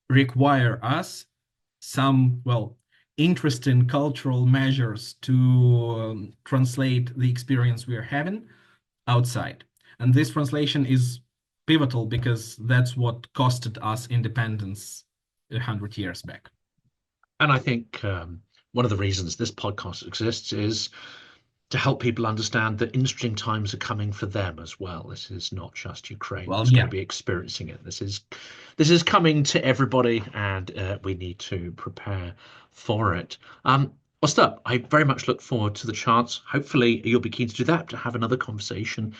require us some, well, interesting cultural measures to translate the experience we are having outside. And this translation is pivotal because that's what costed us independence 100 years back. And I think one of the reasons this podcast exists is to help people understand that interesting times are coming for them as well. This is not just Ukraine Well, that's going yeah. to be experiencing it. This is coming to everybody, and we need to prepare for it. Ostap, I very much look forward to the chance. Hopefully, you'll be keen to do that, to have another conversation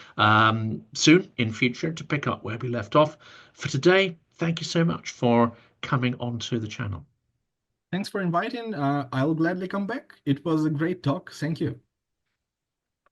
soon in future to pick up where we left off. For today, thank you so much for coming onto the channel. Thanks for inviting. I'll gladly come back. It was a great talk. Thank you.